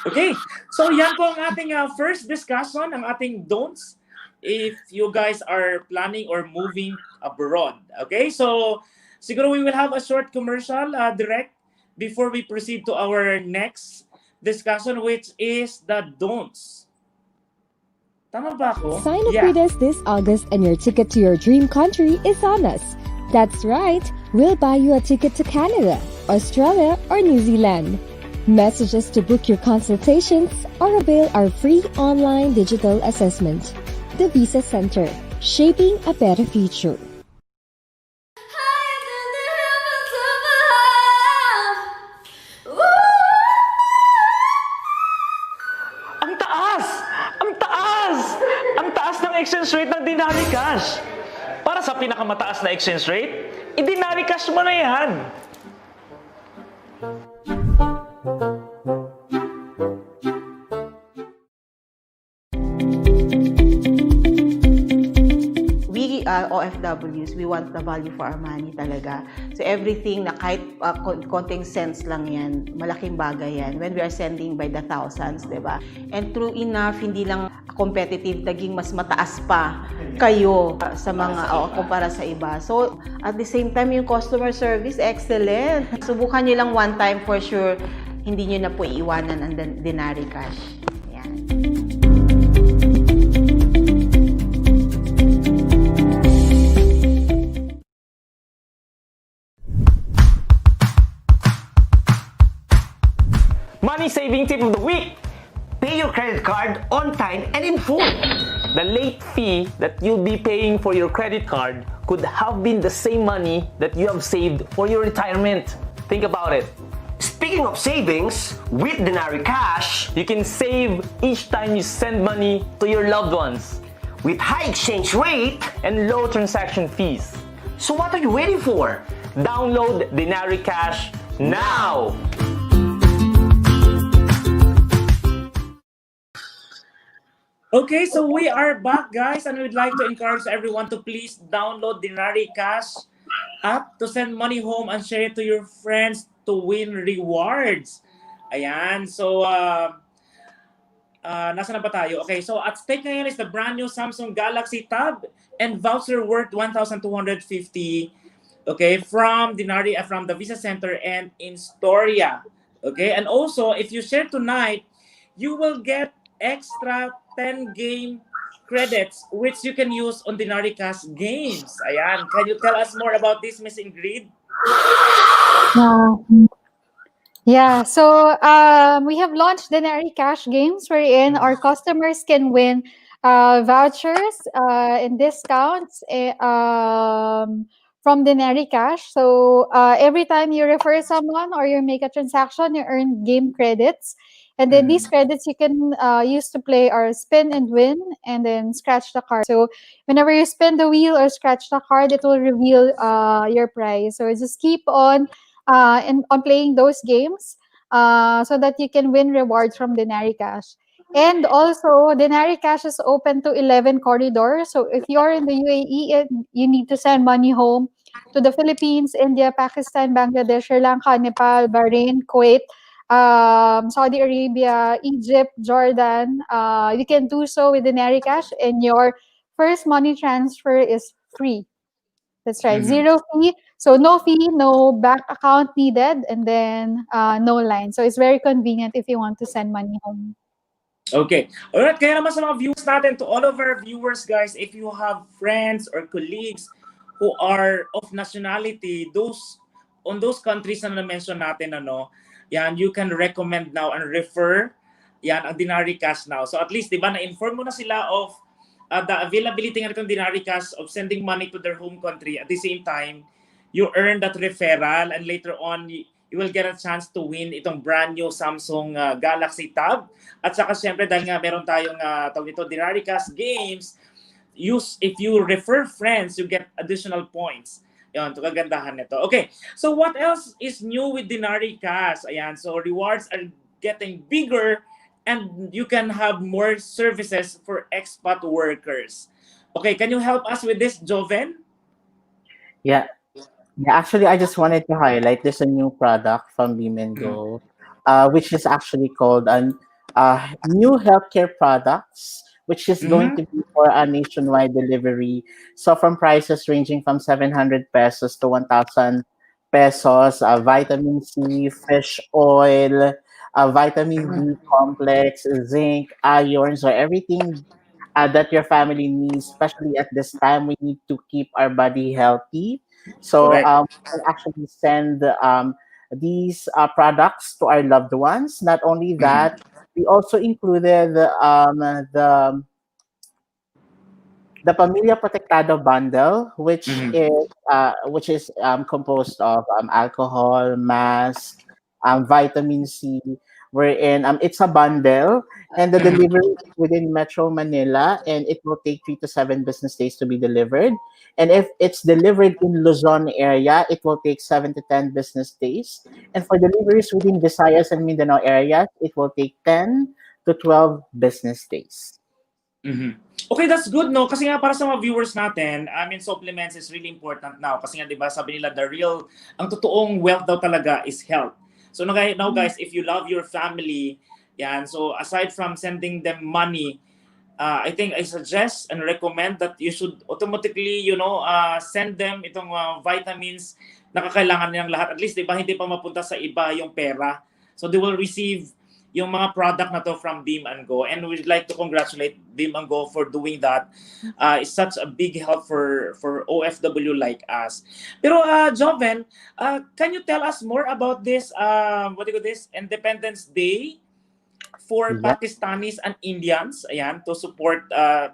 Okay, so yan po ang ating first discussion, ang ating don'ts if you guys are planning or moving abroad. Okay, so siguro we will have a short commercial direct before we proceed to our next discussion, which is the don'ts. Tama ba ako? Sign up with us this August and your ticket to your dream country is on us. That's right, we'll buy you a ticket to Canada, Australia, or New Zealand. Message us to book your consultations or avail our free online digital assessment. The Visa Center, shaping a better future. Ang taas! Ang taas! Ang taas ng exchange rate ng Dinari Cash. Para sa pinakamataas na exchange rate, i-Dinari Cash mo na yan. We OFWs, we want the value for our money talaga. So everything na kahit konting cents lang yan, malaking bagay yan when we are sending by the thousands, di ba? And true enough, hindi lang competitive, naging mas mataas pa kayo sa mga kumpara sa iba. So at the same time, yung customer service, excellent. Subukan nyo lang one time for sure, hindi nyo na po iiwanan ang Dinari Cash. Yan. Money saving tip of the week. Pay your credit card on time and in full. The late fee that you'll be paying for your credit card could have been the same money that you have saved for your retirement. Think about it. Speaking of savings, with Dinari Cash, You can save each time you send money to your loved ones with high exchange rate, and low transaction fees. so what are you waiting for? Download Dinari Cash now! Okay, so we are back, guys, and we'd like to encourage everyone to please download Dinari Cash app to send money home and share it to your friends to win rewards. Ayan, so nasa na ba tayo? Okay, so at stake ngayon is the brand new Samsung Galaxy Tab and voucher worth 1,250. Okay, from Dinari, from the Visa Center and Instoria. Okay, and also if you share tonight, you will get extra 10 game credits which you can use on Denari Cash games. Ayan, can you tell us more about this, Miss Ingrid? Yeah, so we have launched Denari Cash Games wherein our customers can win vouchers and discounts from Denari Cash. So every time you refer someone or you make a transaction, you earn game credits. And then these credits you can use to play our spin and win and then scratch the card. So whenever you spin the wheel or scratch the card, it will reveal your prize. So just keep on and on playing those games so that you can win rewards from Denari Cash. And also, Denari Cash is open to 11 corridors. So if you're in the UAE and you need to send money home to the Philippines, India, Pakistan, Bangladesh, Sri Lanka, Nepal, Bahrain, Kuwait, Saudi Arabia, Egypt, Jordan, you can do so with Denari Cash, and your first money transfer is free. That's right. Zero fee. So no fee, no bank account needed, and then no line. So it's very convenient if you want to send money home. Okay. Alright, kaya naman sa mga viewers natin, to all of our viewers, guys, if you have friends or colleagues who are of nationality, those countries na na-mention natin, yan, you can recommend now and refer yan ang Denari Cash now. So at least, di ba, na-inform mo na sila of the availability ng Denari Cash of sending money to their home country. At the same time, you earn that referral and later on, you will get a chance to win itong brand new Samsung Galaxy Tab. At saka syempre, dahil nga meron tayong tawag ito, Denari Cash Games, if you refer friends, you get additional points. Yan, ito kagandahan nito. Okay, so what else is new with Denari Cash? Ayan, so rewards are getting bigger and you can have more services for expat workers. Okay, can you help us with this, Joven? Yeah. Yeah, actually, I just wanted to highlight there's a new product from Beam and Go, which is actually called new healthcare products, which is going to be for a nationwide delivery. So from prices ranging from 700 pesos to 1,000 pesos, vitamin C, fish oil, vitamin D complex, zinc, iron, so everything that your family needs, especially at this time, we need to keep our body healthy. So we can actually send these products to our loved ones. Not only that, we also included the Pamilya Protektado bundle, which is composed of alcohol, mask, vitamin C. Wherein it's a bundle, and the delivery is within Metro Manila, and it will take 3 to 7 business days to be delivered. And if it's delivered in Luzon area, it will take 7 to 10 business days. And for deliveries within Visayas and Mindanao areas, it will take 10 to 12 business days. Okay, that's good, no? Kasi nga para sa mga viewers natin, I mean, supplements is really important now. Kasi nga, di ba, sabi nila, ang totoong wealth daw talaga is health. So now guys, if you love your family, yan, so aside from sending them money, I think I suggest and recommend that you should automatically, send them itong vitamins na kakailangan nilang lahat. At least, di ba, hindi pa mapunta sa iba yung pera. So they will receive yung mga product na to from Beam and Go. And we'd like to congratulate Beam and Go for doing that. It's such a big help for OFW like us. Pero Joven, can you tell us more about this, Independence Day for Pakistanis and Indians, ayan, to support na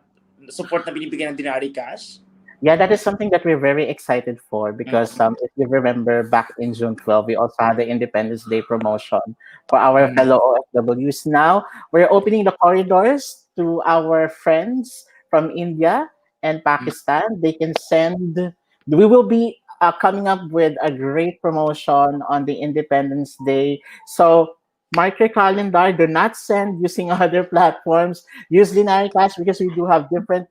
binibigyan ng Denari Cash? Yeah, that is something that we're very excited for because if you remember back in June 12, we also had the Independence Day promotion for our fellow OFWs. Now, we're opening the corridors to our friends from India and Pakistan. They can we will be coming up with a great promotion on the Independence Day. So, mark your calendar. Do not send using other platforms. Use Denari Cash because we do have different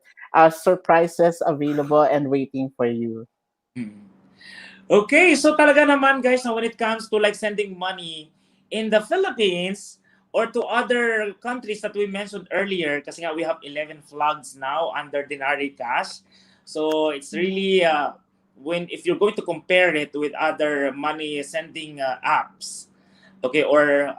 surprises available and waiting for you. Okay, so talaga naman guys, when it comes to like sending money in the Philippines or to other countries that we mentioned earlier, kasi nga we have 11 flags now under Denari Cash. So it's really if you're going to compare it with other money sending apps, okay, or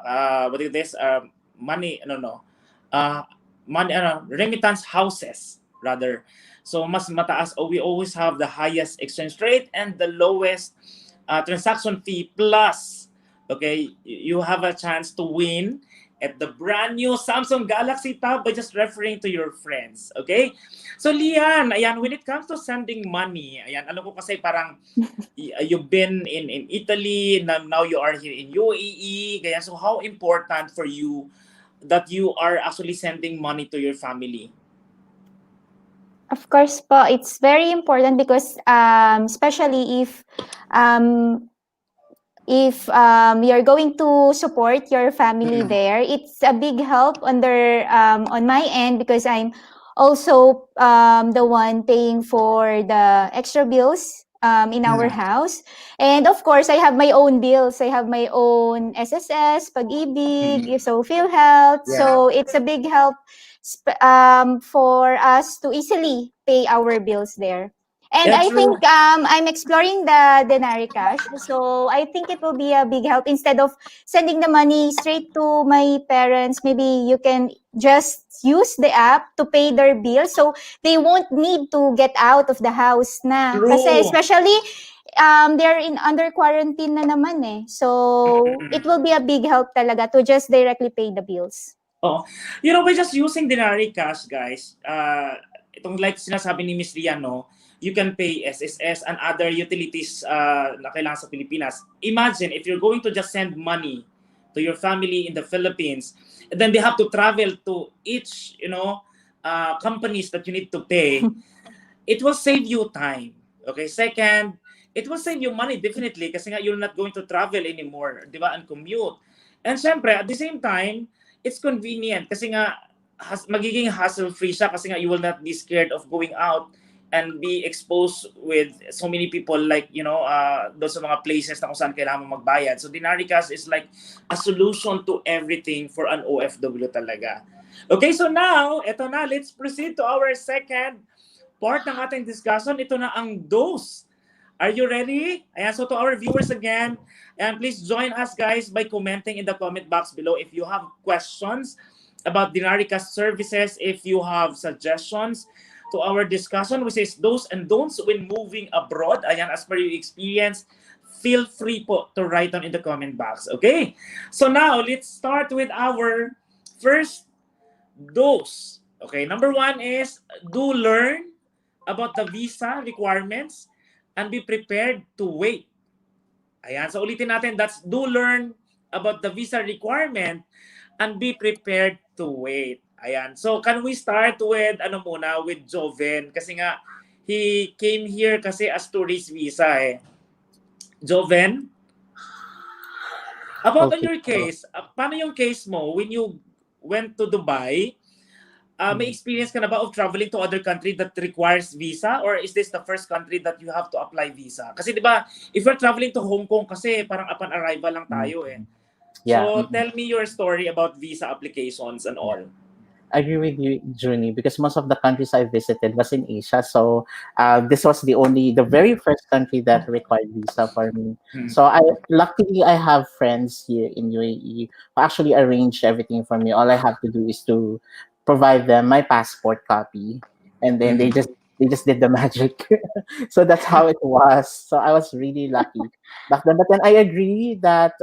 remittance houses rather. So mas mataas, we always have the highest exchange rate and the lowest transaction fee, plus okay, you have a chance to win at the brand new Samsung Galaxy Tab by just referring to your friends. Okay? So Lian, ayan, when it comes to sending money, ayan, alam ko kasi parang you've been in Italy, now you are here in UAE, kaya so how important for you that you are actually sending money to your family? Of course po, it's very important because especially if you're going to support your family there, it's a big help on my end because I'm also the one paying for the extra bills in our house. And of course, I have my own bills. I have my own SSS, Pag-ibig, so PhilHealth. Yeah. So it's a big help for us to easily pay our bills there. And Yeah, I true. think I'm exploring the Denari Cash. So I think it will be a big help. Instead of sending the money straight to my parents, maybe you can just use the app to pay their bills. So they won't need to get out of the house na. True. Kasi especially, they're under quarantine na naman eh. So it will be a big help talaga to just directly pay the bills. Oh, you know, by just using Denari Cash, guys, itong like sinasabi ni Miss Lian, no, you can pay SSS and other utilities na kailangan sa Pilipinas. Imagine if you're going to just send money to your family in the Philippines, and then they have to travel to each, companies that you need to pay. It will save you time. Okay. Second, it will save you money definitely kasi nga you're not going to travel anymore, di ba, and commute. And syempre, at the same time, it's convenient kasi nga magiging hassle-free siya kasi nga you will not be scared of going out and be exposed with so many people like, doon sa mga places na kung saan kailangan mo magbayad. So Denari Cash is like a solution to everything for an OFW talaga. Okay, so now, eto na, let's proceed to our second part ng ating discussion. Ito na ang dose. Are you ready? Ayan, so to our viewers again, and please join us guys by commenting in the comment box below if you have questions about Denari Cash services, if you have suggestions to our discussion, which is do's and don'ts when moving abroad. Ayan, as per your experience, feel free po to write down in the comment box. Okay? So now, let's start with our first do's. Okay, number one is do learn about the visa requirements and be prepared to wait. Ayan, so ulitin natin, that's do learn about the visa requirement and be prepared to wait. Ayan, so can we start with, with Joven? Kasi nga, he came here kasi as tourist visa eh. Joven? About on your case, paano yung case mo when you went to Dubai? May experience ka na ba of traveling to other country that requires visa, or is this the first country that you have to apply visa? Kasi di ba, if you're traveling to Hong Kong kasi parang upon arrival lang tayo eh. Yeah. So tell me your story about visa applications and all. I agree with you, Junie, because most of the countries I visited was in Asia. So this was the very first country that required visa for me. So luckily I have friends here in UAE who actually arrange everything for me. All I have to do is to provide them my passport copy, and then they just did the magic. So that's how it was. So I was really lucky back then. But then I agree that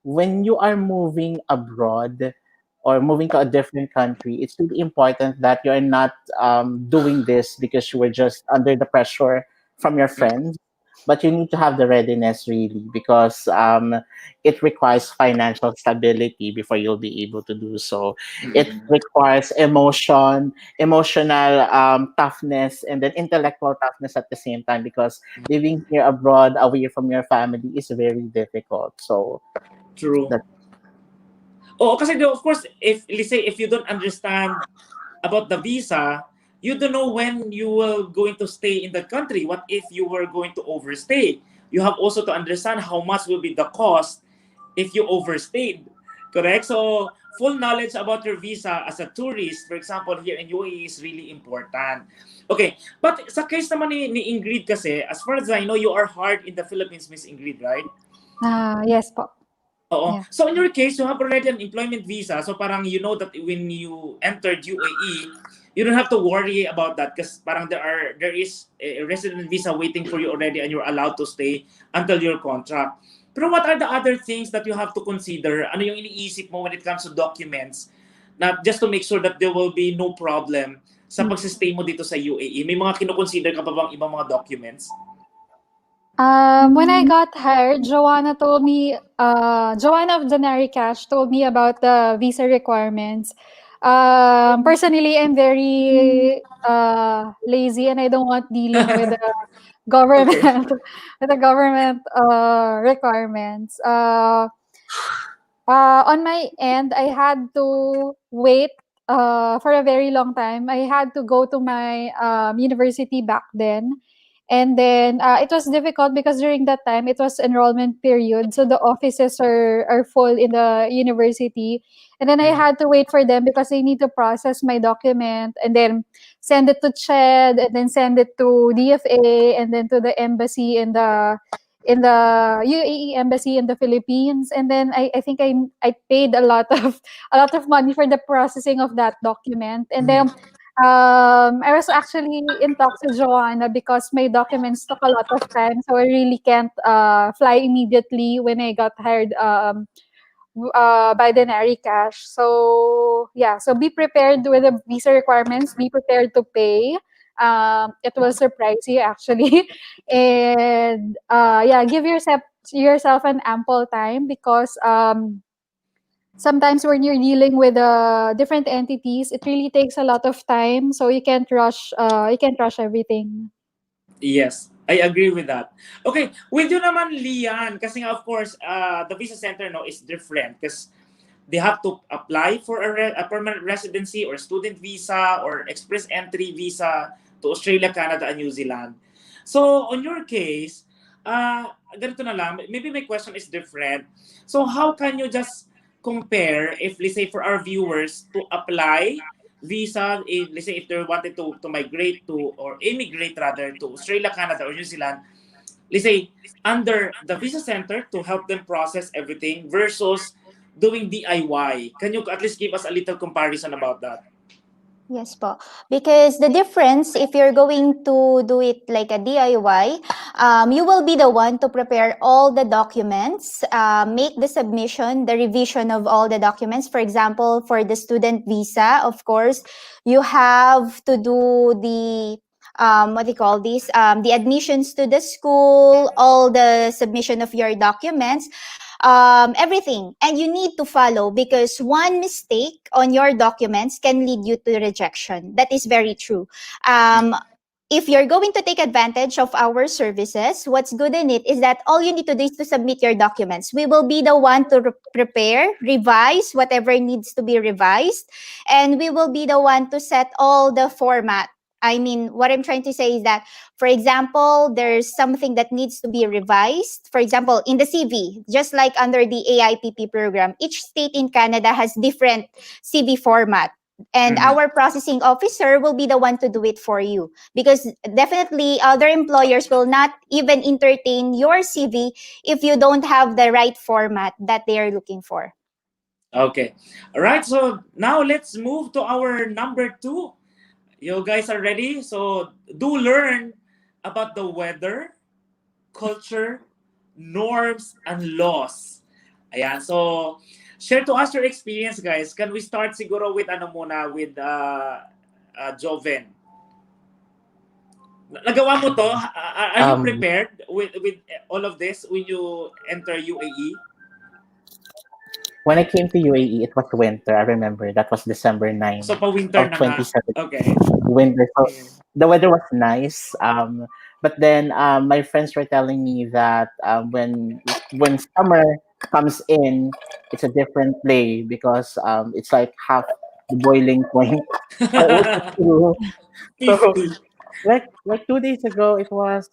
when you are moving abroad or moving to a different country, it's really important that you're not doing this because you were just under the pressure from your friends. But you need to have the readiness really, because it requires financial stability before you'll be able to do so. It requires emotional toughness, and then intellectual toughness at the same time, because living here abroad away from your family is very difficult. So true. Kasi of course, if you don't understand about the visa, you don't know when you will going to stay in the country. What if you were going to overstay? You have also to understand how much will be the cost if you overstayed. Correct? So full knowledge about your visa as a tourist, for example, here in UAE is really important. Okay, but sa case naman ni Ingrid kasi, as far as I know, you are hard in the Philippines, Miss Ingrid, right? Yes po. Oo. Yeah. So in your case, you have already an employment visa. So parang you know that when you entered UAE, you don't have to worry about that because parang there is a resident visa waiting for you already and you're allowed to stay until your contract. Pero what are the other things that you have to consider? Ano yung iniisip mo when it comes to documents? Not just to make sure that there will be no problem sa pagsistay mo dito sa UAE. May mga kinoconsider ka pa bang ibang mga documents? When I got hired, Joanna of Janari Cash told me about the visa requirements. Personally, I'm very lazy and I don't want dealing with the government with the government requirements. On my end, I had to wait for a very long time. I had to go to my university back then. And then it was difficult because during that time it was enrollment period. So the offices are full in the university. And then I had to wait for them because they need to process my document and then send it to CHED and then send it to DFA and then to the embassy in the UAE embassy in the Philippines. And then I think I paid a lot of money for the processing of that document. And then I was actually in talks with Joanna because my documents took a lot of time, so I really can't fly immediately when I got hired by Denari Cash. So yeah, so be prepared with the visa requirements. Be prepared to pay. It will surprise you actually, and yeah, give yourself an ample time because sometimes when you're dealing with different entities, it really takes a lot of time. So you can't rush. You can't rush everything. Yes, I agree with that. Okay, with you naman, Lian, kasi nga of course, the visa center no is different because they have to apply for a permanent residency or student visa or express entry visa to Australia, Canada, and New Zealand. So on your case, ganito na lang, maybe my question is different. So how can you just compare if, let's say, for our viewers to apply visa, let's say if they wanted to migrate to or immigrate rather to Australia, Canada, or New Zealand, let's say under the visa center to help them process everything versus doing DIY. Can you at least give us a little comparison about that? Yes po. Because the difference, if you're going to do it like a DIY, you will be the one to prepare all the documents, make the submission, the revision of all the documents. For example, for the student visa, of course, you have to do the what do you call this? The admissions to the school, all the submission of your documents, everything. And you need to follow because one mistake on your documents can lead you to rejection. That is very true. If you're going to take advantage of our services, what's good in it is that all you need to do is to submit your documents. We will be the one to prepare, revise whatever needs to be revised, and we will be the one to set all the format. I mean, what I'm trying to say is that, for example, there's something that needs to be revised. For example, in the CV, just like under the AIPP program, each state in Canada has different CV format. And our processing officer will be the one to do it for you. Because definitely other employers will not even entertain your CV if you don't have the right format that they are looking for. Okay. All right. So now let's move to our number 2. You guys are ready? So do learn about the weather, culture, norms, and laws. Ayan. So share to us your experience, guys. Can we start siguro with with Joven? Nagawa mo to? Are you prepared with all of this when you enter UAE? When I came to UAE, it was winter. I remember that was December 9 So pa-winter of na nga. 2017. Okay. Winter. So the weather was nice. But then my friends were telling me that when summer comes in, it's a different play because it's like half the boiling point. So like 2 days ago, it was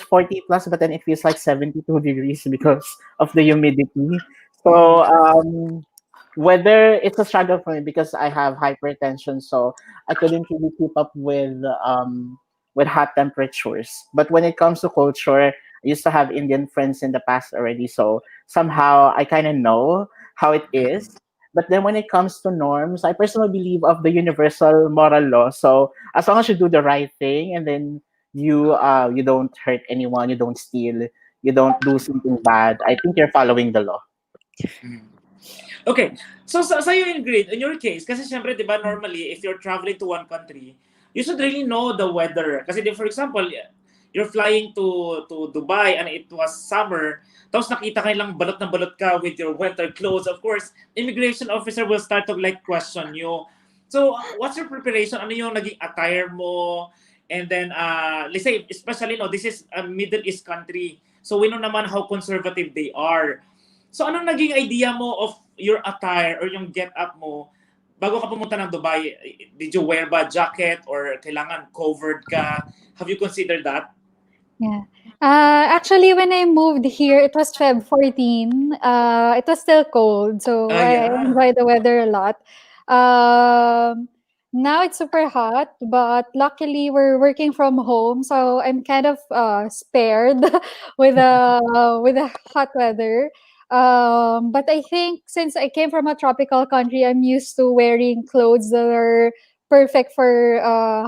40 plus, but then it feels like 72 degrees because of the humidity. So weather, it's a struggle for me because I have hypertension, so I couldn't really keep up with hot temperatures. But when it comes to culture, used to have Indian friends in the past already, so somehow I kind of know how it is. But then when it comes to norms, I personally believe of the universal moral law. So as long as you do the right thing, and then you don't hurt anyone, you don't steal, you don't do something bad, I think you're following the law. Okay. So sa'yo, Ingrid, in your case, kasi syempre, di ba, normally, if you're traveling to one country, you should really know the weather. Kasi for example, you're flying to Dubai and it was summer, tapos nakita ka lang balot na balot ka with your winter clothes. Of course, immigration officer will start to like question you. So, what's your preparation? Ano yung naging attire mo? And then, let's say, especially, no, this is a Middle East country. So, we know naman how conservative they are. So, anong naging idea mo of your attire or yung get-up mo bago ka pumunta ng Dubai? Did you wear ba jacket or kailangan covered ka? Have you considered that? Yeah. Actually, when I moved here, it was Feb 14. It was still cold, so I Yeah. enjoy the weather a lot. Now it's super hot, but luckily we're working from home, so I'm kind of spared with the hot weather. But I think since I came from a tropical country, I'm used to wearing clothes that are perfect for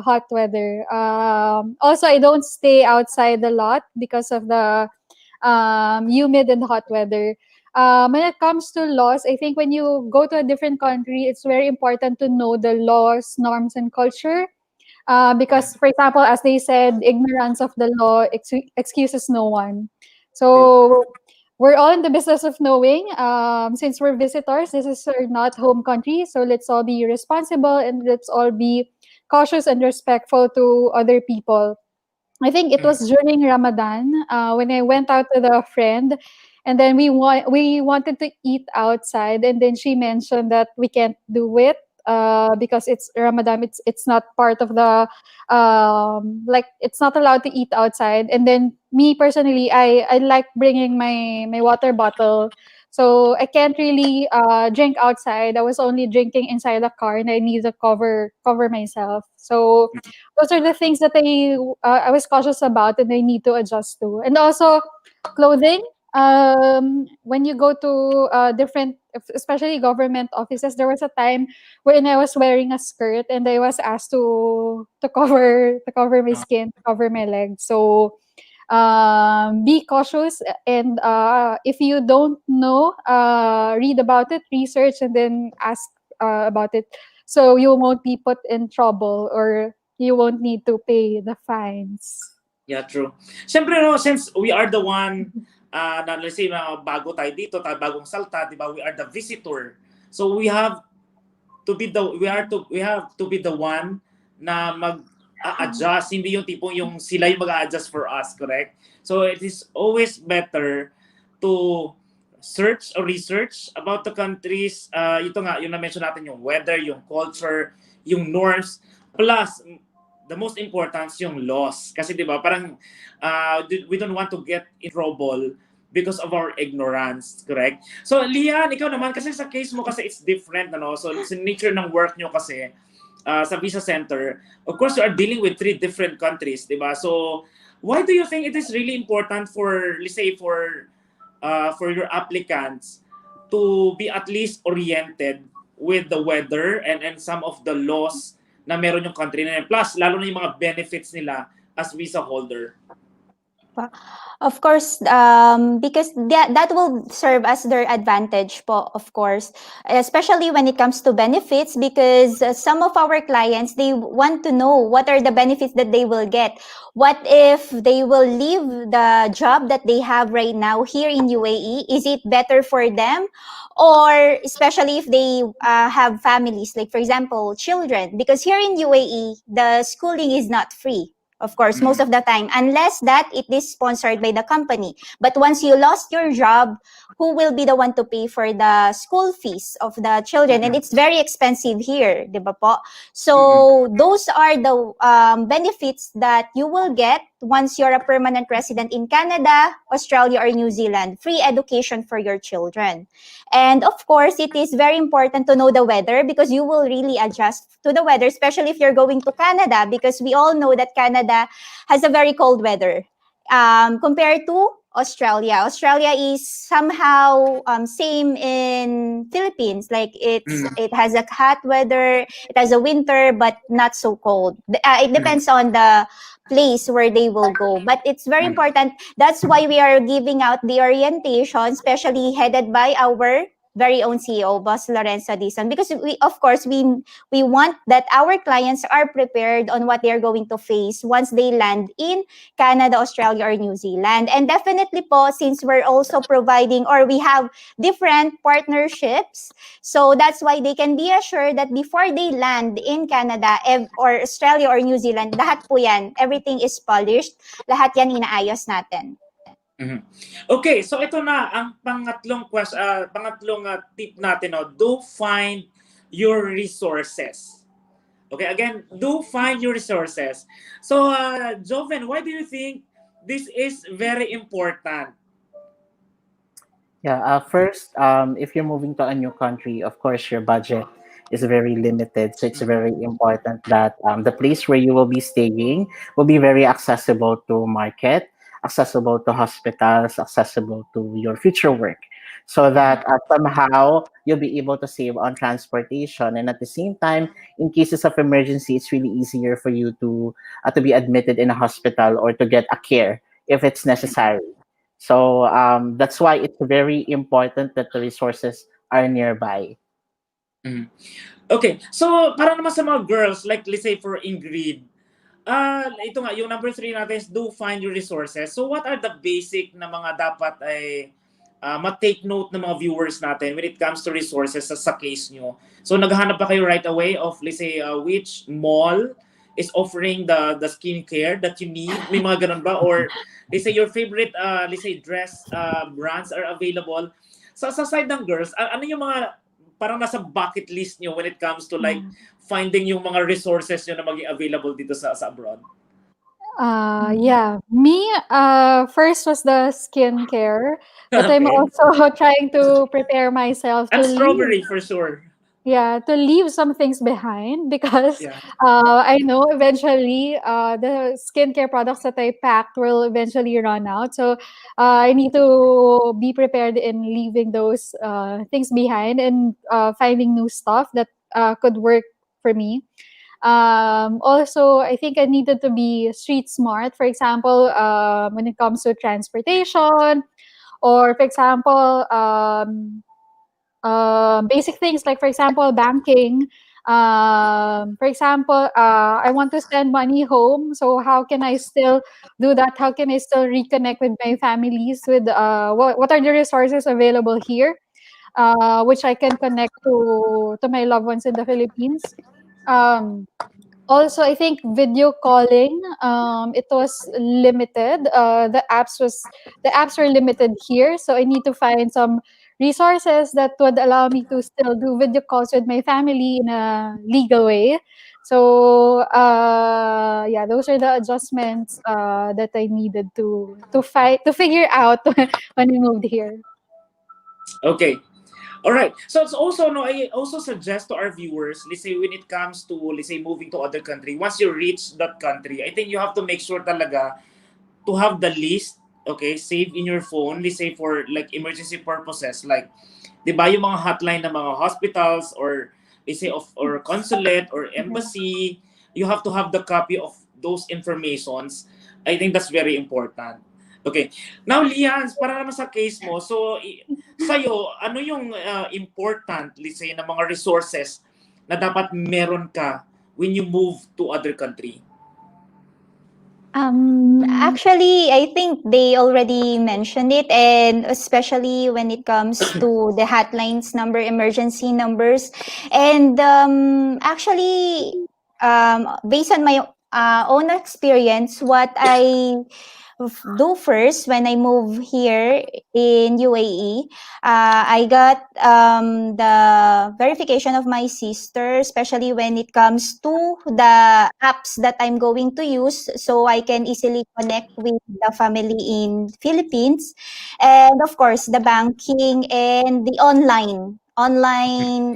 hot weather. Also, I don't stay outside a lot because of the humid and hot weather. When it comes to laws, I think when you go to a different country, it's very important to know the laws, norms, and culture. Because, for example, as they said, ignorance of the law excuses no one. So we're all in the business of knowing. Since we're visitors, this is our not home country. So let's all be responsible and let's all be cautious and respectful to other people. I think it was during Ramadan when I went out with a friend, and then we wanted to eat outside, and then she mentioned that we can't do it because it's Ramadan. It's not part of the like it's not allowed to eat outside. And then me personally, I like bringing my water bottle. So I can't really drink outside. I was only drinking inside the car, and I need to cover myself. So those are the things that I was cautious about, and I need to adjust to. And also clothing. When you go to different, especially government offices, there was a time when I was wearing a skirt, and I was asked to cover my skin, to cover my legs. So be cautious, and if you don't know, read about it, research, and then ask about it, so you won't be put in trouble or you won't need to pay the fines. Yeah, true. Siyempre, no, since we are the one, na let's say, bago tayo dito, bagong salta, di ba? We are the visitor. So we have to be the one na mag-adjust, hindi yung tipong yung sila yung mag-adjust for us, correct? So it is always better to search or research about the countries. Ito nga, yung na-mention natin, yung weather, yung culture, yung norms, plus the most important yung laws. Kasi di ba, parang we don't want to get in trouble because of our ignorance, correct? So Lian, ikaw naman, kasi sa case mo kasi it's different, ano? So sa nature ng work nyo kasi, sa visa center, of course you are dealing with 3 different countries, di ba? So why do you think it is really important for, let's say, for your applicants to be at least oriented with the weather and some of the laws na meron yung country na yun? Plus, lalo na yung mga benefits nila as visa holder. Of course, because that will serve as their advantage po, of course, especially when it comes to benefits, because some of our clients, they want to know what are the benefits that they will get. What if they will leave the job that they have right now here in UAE? Is it better for them? Or especially if they have families, like for example, children, because here in UAE, the schooling is not free. Of course, most of the time, unless that it is sponsored by the company. But once you lost your job, who will be the one to pay for the school fees of the children? And it's very expensive here, di ba po? So those are the benefits that you will get once you're a permanent resident in Canada, Australia, or New Zealand. Free education for your children. And of course, it is very important to know the weather, because you will really adjust to the weather, especially if you're going to Canada, because we all know that Canada has a very cold weather. compared to Australia. Australia is somehow same in Philippines. Like it has a hot weather, it has a winter, but not so cold. It depends on the place where they will go. But it's very important. That's why we are giving out the orientation, especially headed by our very own CEO, Boss Lorenzo Dizon, because we, of course, we want that our clients are prepared on what they're going to face once they land in Canada, Australia, or New Zealand. And definitely po, since we're also providing or we have different partnerships, so that's why they can be assured that before they land in Canada or Australia or New Zealand, lahat po yan, everything is polished, lahat yan inaayos natin. Okay, so ito na ang pangatlong tip natin, no? Do find your resources. Okay, again, do find your resources. So, Joven, why do you think this is very important? Yeah, first, if you're moving to a new country, of course, your budget is very limited. So it's very important that the place where you will be staying will be very accessible to market, accessible to hospitals, accessible to your future work. So that somehow you'll be able to save on transportation. And at the same time, in cases of emergency, it's really easier for you to be admitted in a hospital or to get a care if it's necessary. So that's why it's very important that the resources are nearby. Okay, so para naman sa mga girls, like let's say for Ingrid, ito nga, yung number 3 natin is do find your resources. So what are the basic na mga dapat ay ma-take note ng mga viewers natin when it comes to resources sa case nyo? So naghahanap pa kayo right away of, let's say, which mall is offering the skincare that you need? May mga ganun ba? Or let's say your favorite, let's say, dress brands are available. So sa side ng girls, ano yung mga parang nasa bucket list nyo when it comes to like finding yung mga resources nyo na maging available dito sa abroad? Yeah, me, first was the skincare, but I'm Okay. also trying to prepare myself to And strawberry for sure. to leave some things behind because Yeah. I know eventually the skincare products that I packed will eventually run out. So I need to be prepared in leaving those things behind and finding new stuff that could work for me. Also, I think I needed to be street smart. For example, when it comes to transportation, or for example, basic things like, for example, banking. For example, I want to send money home. So how can I still do that? How can I still reconnect with my families? With what are the resources available here, which I can connect to my loved ones in the Philippines. Also, I think video calling. It was limited. The apps were limited here, so I need to find some resources that would allow me to still do video calls with my family in a legal way. So yeah, those are the adjustments that I needed to figure out when we moved here. Okay. All right. So it's also I also suggest to our viewers, let's say when it comes to, let's say, moving to other country, once you reach that country, I think you have to make sure talaga to have the list, okay, saved in your phone, let's say for like emergency purposes, like, di ba yung mga hotline ng mga hospitals or let's say or consulate or embassy, you have to have the copy of those informations. I think that's very important. Okay. Now, Lian, para naman sa case mo, so sa'yo, ano yung important, let's say, na mga resources na dapat meron ka when you move to other country? Actually, I think they already mentioned it, and especially when it comes to the hotlines number, emergency numbers. And actually, based on my own experience, what I do first when I move here in UAE, I got the verification of my sister, especially when it comes to the apps that I'm going to use, so I can easily connect with the family in Philippines, and of course the banking and the online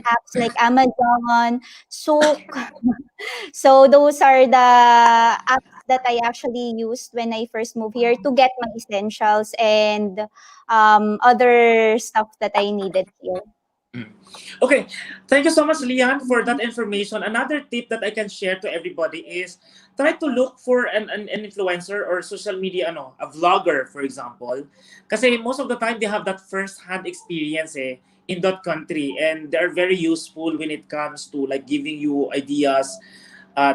apps like Amazon, Souk. So those are the apps that I actually used when I first moved here to get my essentials and other stuff that I needed here. Okay, thank you so much, Lian, for that information. Another tip that I can share to everybody is try to look for an influencer or social media, a vlogger, for example. Kasi most of the time, they have that first-hand experience in that country, and they're very useful when it comes to like giving you ideas,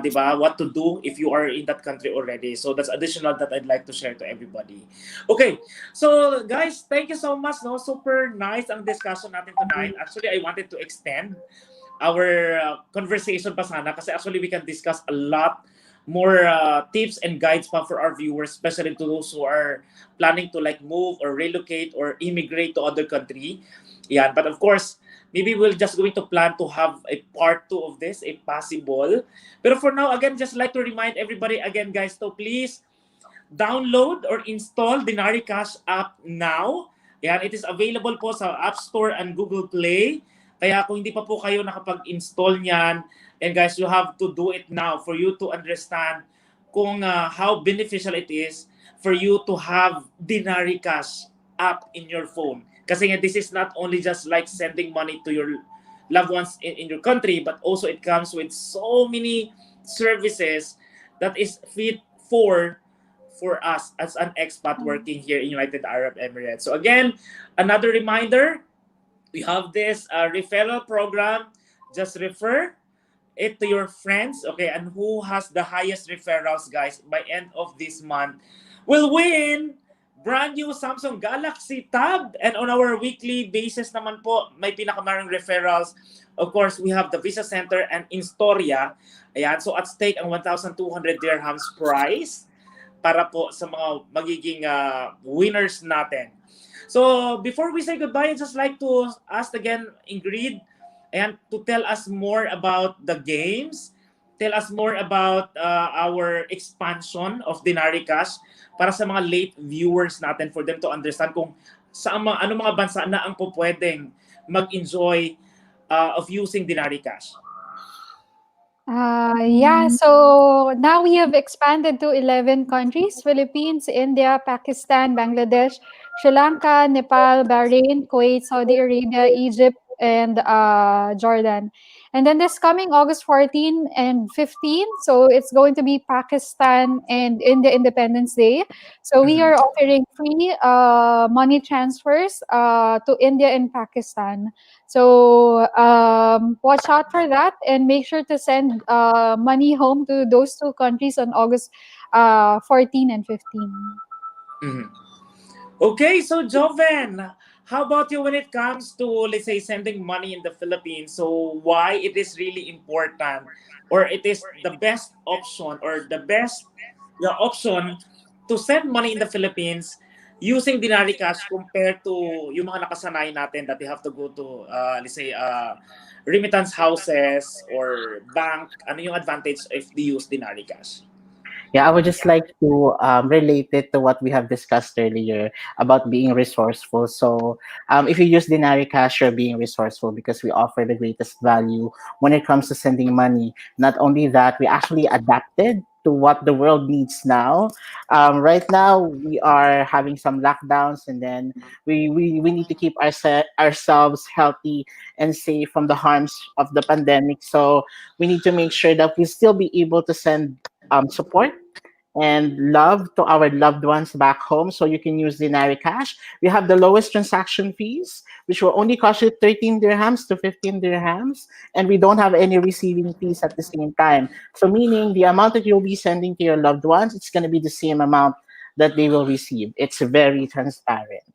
diba, what to do if you are in that country already. So that's additional that I'd like to share to everybody. Okay, so guys, thank you so much. No, super nice ang discussion natin tonight. Actually, I wanted to extend our conversation pa sana kasi actually we can discuss a lot more tips and guides pa for our viewers, especially to those who are planning to like move or relocate or immigrate to other country. Yeah, but of course, maybe we're just going to plan to have a part 2 of this if possible. But for now, again, just like to remind everybody again, guys, to please download or install Denari Cash app now. Yan, it is available po sa App Store and Google Play. Kaya kung hindi pa po kayo nakapag-install niyan, and guys, you have to do it now for you to understand kung how beneficial it is for you to have Denari Cash app in your phone. Kasi this is not only just like sending money to your loved ones in your country, but also it comes with so many services that is fit for us as an expat working here in United Arab Emirates. So again, another reminder, we have this referral program. Just refer it to your friends, okay? And who has the highest referrals, guys, by end of this month will win brand new Samsung Galaxy Tab. And on our weekly basis naman po, may pinakamarang referrals. Of course, we have the Visa Center and Instoria. Ayan, so at stake ang 1,200 dirhams prize para po sa mga magiging winners natin. So before we say goodbye, I'd just like to ask again Ingrid and to tell us more about the games. Tell us more about our expansion of Denari Cash para sa mga late viewers natin, for them to understand kung ano mga bansa na ang pwedeng mag-enjoy of using Denari Cash. Yeah, so now we have expanded to 11 countries: Philippines, India, Pakistan, Bangladesh, Sri Lanka, Nepal, Bahrain, Kuwait, Saudi Arabia, Egypt, and Jordan. And then this coming August 14 and 15, so it's going to be Pakistan and India Independence Day. So we are offering free money transfers to India and Pakistan. So watch out for that and make sure to send money home to those two countries on August 14 and 15. Mm-hmm. Okay, so Joven, how about you when it comes to, let's say, sending money in the Philippines? So why it is really important, or it is the best option or the best option to send money in the Philippines using Denari Cash compared to yung mga nakasanayan natin that they have to go to, let's say, remittance houses or bank? Ano yung advantage if they use Denari Cash? Yeah, I would just like to relate it to what we have discussed earlier about being resourceful. So if you use Denari Cash, you're being resourceful because we offer the greatest value when it comes to sending money. Not only that, we actually adapted to what the world needs now. Right now, we are having some lockdowns, and then we need to keep ourselves healthy and safe from the harms of the pandemic. So we need to make sure that we still be able to send support and love to our loved ones back home. So you can use Denari Cash. We have the lowest transaction fees, which will only cost you 13 dirhams to 15 dirhams. And we don't have any receiving fees at the same time. So meaning the amount that you'll be sending to your loved ones, it's going to be the same amount that they will receive. It's very transparent.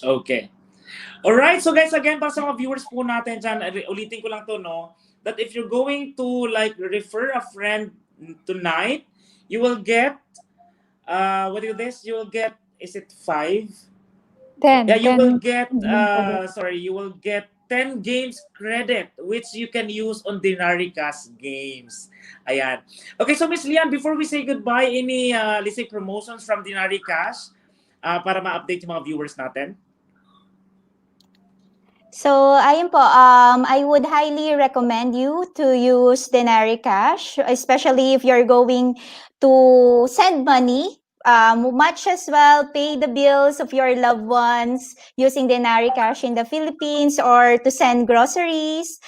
Okay. All right. So guys, again, para sa mga viewers po natin dyan, ulitin ko lang to, no? That if you're going to like refer a friend tonight, you will get what is this? You will get, is it 5? 10. Yeah, you 10. will get you will get 10 games credit which you can use on Denari Cash games. Ayan. Okay, so Miss Lian, before we say goodbye, any let's say promotions from Denari Cash para ma-update yung mga viewers natin? So, ayun po, I would highly recommend you to use Denari Cash, especially if you're going to send money. Much as well, pay the bills of your loved ones using Denari Cash in the Philippines or to send groceries.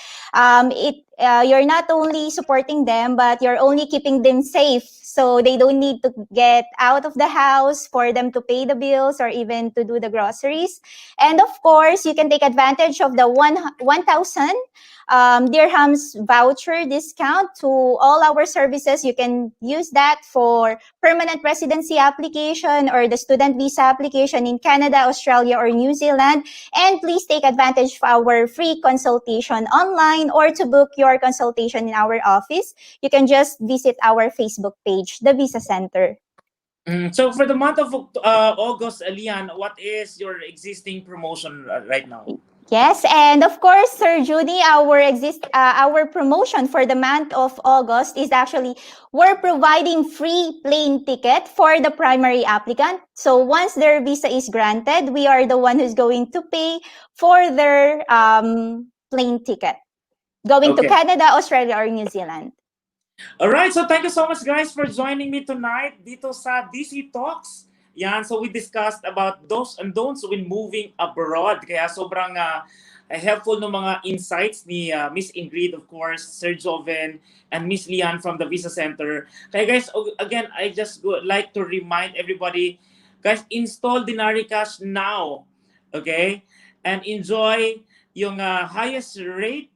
You're not only supporting them, but you're only keeping them safe. So they don't need to get out of the house for them to pay the bills or even to do the groceries. And of course, you can take advantage of the 1,000 dirhams voucher discount to all our services. You can use that for permanent residency application or the student visa application in Canada, Australia, or New Zealand. And please take advantage of our free consultation online, or to book your consultation in our office, you can just visit our Facebook page, The Visa Center. So for the month of August, Lian, what is your existing promotion right now? Yes, and of course, Sir Judy, our promotion for the month of August is actually we're providing free plane ticket for the primary applicant. So once their visa is granted, we are the one who's going to pay for their plane ticket going to Canada, Australia, or New Zealand. All right, so thank you so much, guys, for joining me tonight dito sa DC Talks. Yan, so we discussed about do's and don'ts when moving abroad. Kaya sobrang helpful ng mga insights ni Miss Ingrid, of course, Sir Joven, and Miss Lian from the Visa Center. Kaya guys, again, I just would like to remind everybody, guys, install Denari Cash now, okay? And enjoy yung highest rate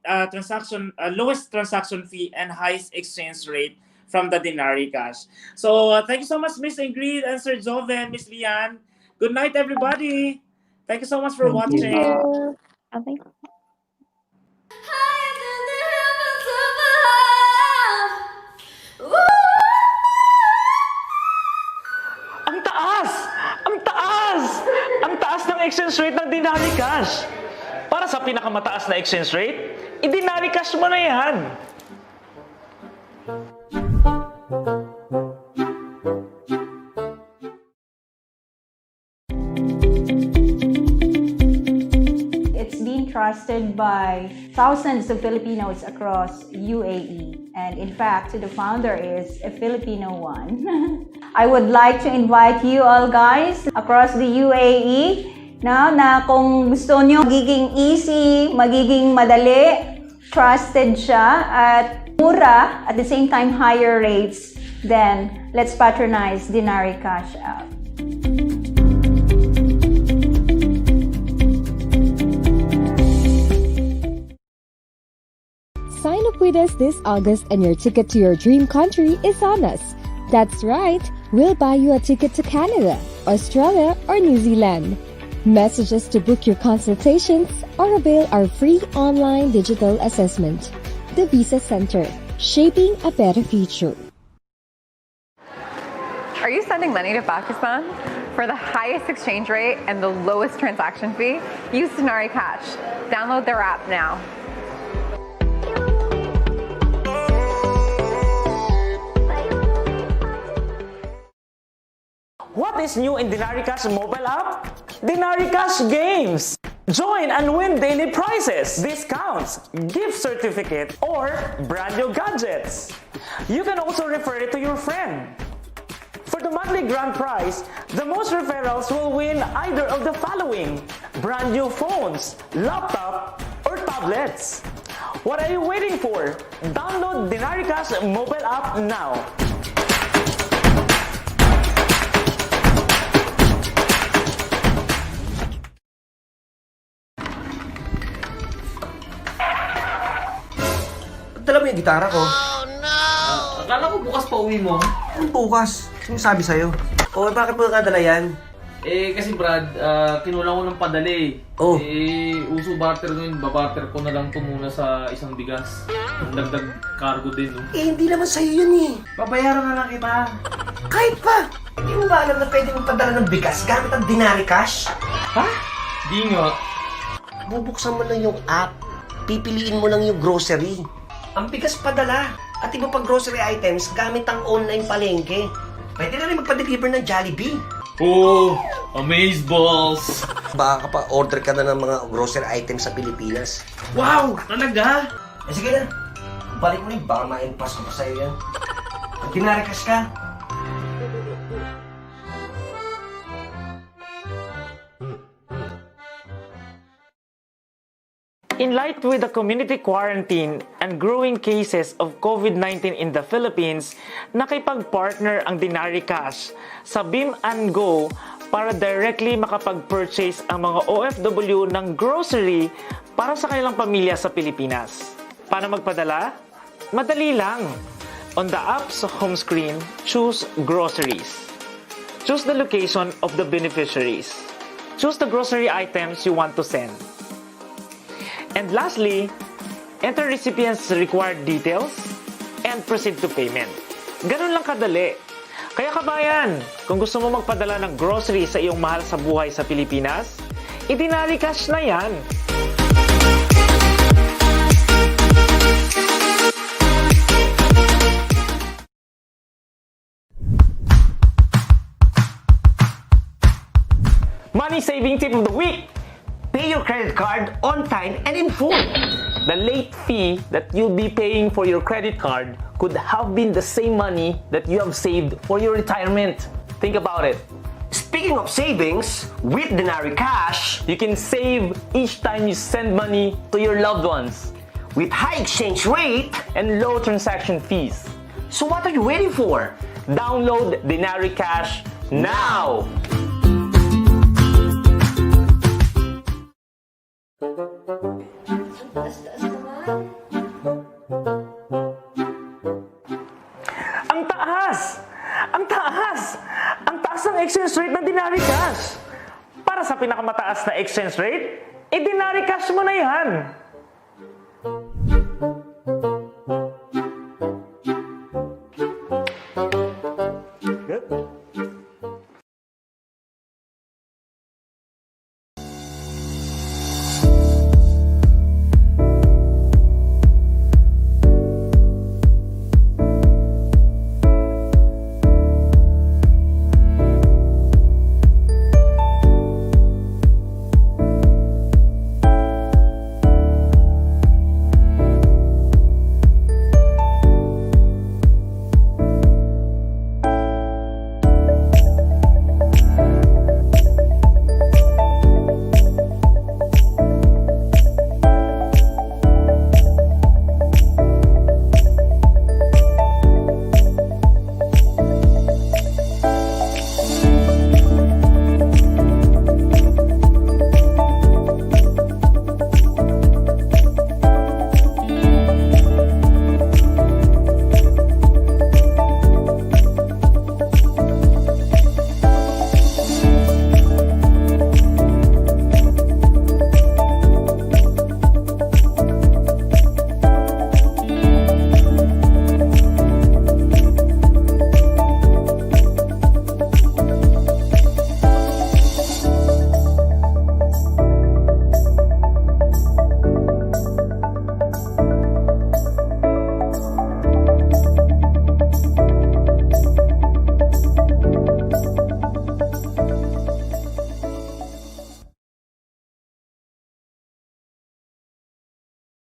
lowest transaction fee and highest exchange rate from the Denari Cash. So thank you so much, Miss Ingrid and Sir Joven, Miss Lian. Good night, everybody. Thank you so much for watching. Okay. Higher than the heavens above. Ang taas! Ang taas! Ang taas ng exchange rate ng Denari Cash. Para sa pinakamataas na exchange rate, i-Denari Cash mo na yan. It's being trusted by thousands of Filipinos across UAE. And in fact, the founder is a Filipino one. I would like to invite you all guys across the UAE na kung gusto nyo magiging easy, magiging madali, trusted siya at mura, at the same time higher rates, then let's patronize Denari Cash app. Sign up with us this August and your ticket to your dream country is on us. That's right, we'll buy you a ticket to Canada, Australia, or New Zealand. Message us to book your consultations or avail our free online digital assessment. The Visa Center, shaping a better future. Are you sending money to Pakistan? For the highest exchange rate and the lowest transaction fee, use Denari Cash. Download their app now. What is new in Denari Cash mobile app? Denari Cash Games! Join and win daily prizes, discounts, gift certificate, or brand new gadgets. You can also refer it to your friend. For the monthly grand prize, the most referrals will win either of the following: brand new phones, laptop, or tablets. What are you waiting for? Download Denari Cash mobile app now. Dala mo yung gitara ko. Akala ko bukas pa uwi mo. Anong bukas? Sino sabi sa'yo? O, bakit mo nakadala yan? Kasi Brad, kinulang ko ng padali. Oh. Uso barter ngayon, babarter ko na lang ito muna sa isang bigas. Dagdag cargo din, no? Hindi naman sa'yo yun eh. Babayaran na lang kita. Kahit pa! Hindi mo ba alam na pwede mong padala ng bigas gamit ang Denari Cash? Ha? Di nga. Bubuksan mo lang yung app. Pipiliin mo lang yung grocery. Ang bigas padala at iba pang grocery items gamit ang online palengke. Pwede na rin magpa-deliver ng Jollibee. Oo, Amazeballs! Baka order ka na ng mga grocery items sa Pilipinas. Wow! Talaga? Sige na. Balik mo rin. Baka ma-impass ko pa sa'yo yan. Pag dinarikas ka, In light with the community quarantine and growing cases of COVID-19 in the Philippines, nakipag-partner ang Dinari Cash sa Beam and Go para directly makapag-purchase ang mga OFW ng grocery para sa kanilang pamilya sa Pilipinas. Paano magpadala? Madali lang. On the app's home screen, choose Groceries. Choose the location of the beneficiaries. Choose the grocery items you want to send. And lastly, enter recipient's required details and proceed to payment. Ganun lang kadali. Kaya kabayan, kung gusto mo magpadala ng grocery sa iyong mahal sa buhay sa Pilipinas, i-Dinari Cash na yan. Money saving tip of the week! pay your credit card on time and in full. The late fee that you'll be paying for your credit card could have been the same money that you have saved for your retirement. Think about it. Speaking of savings, with Dinari Cash, you can save each time you send money to your loved ones. With high exchange rate and low transaction fees. So what are you waiting for? Download Dinari Cash now! Ang taas! Ang taas! Ang taas ng exchange rate ng Dinari Cash! Para sa pinakamataas na exchange rate, i-Dinari Cash mo na yan!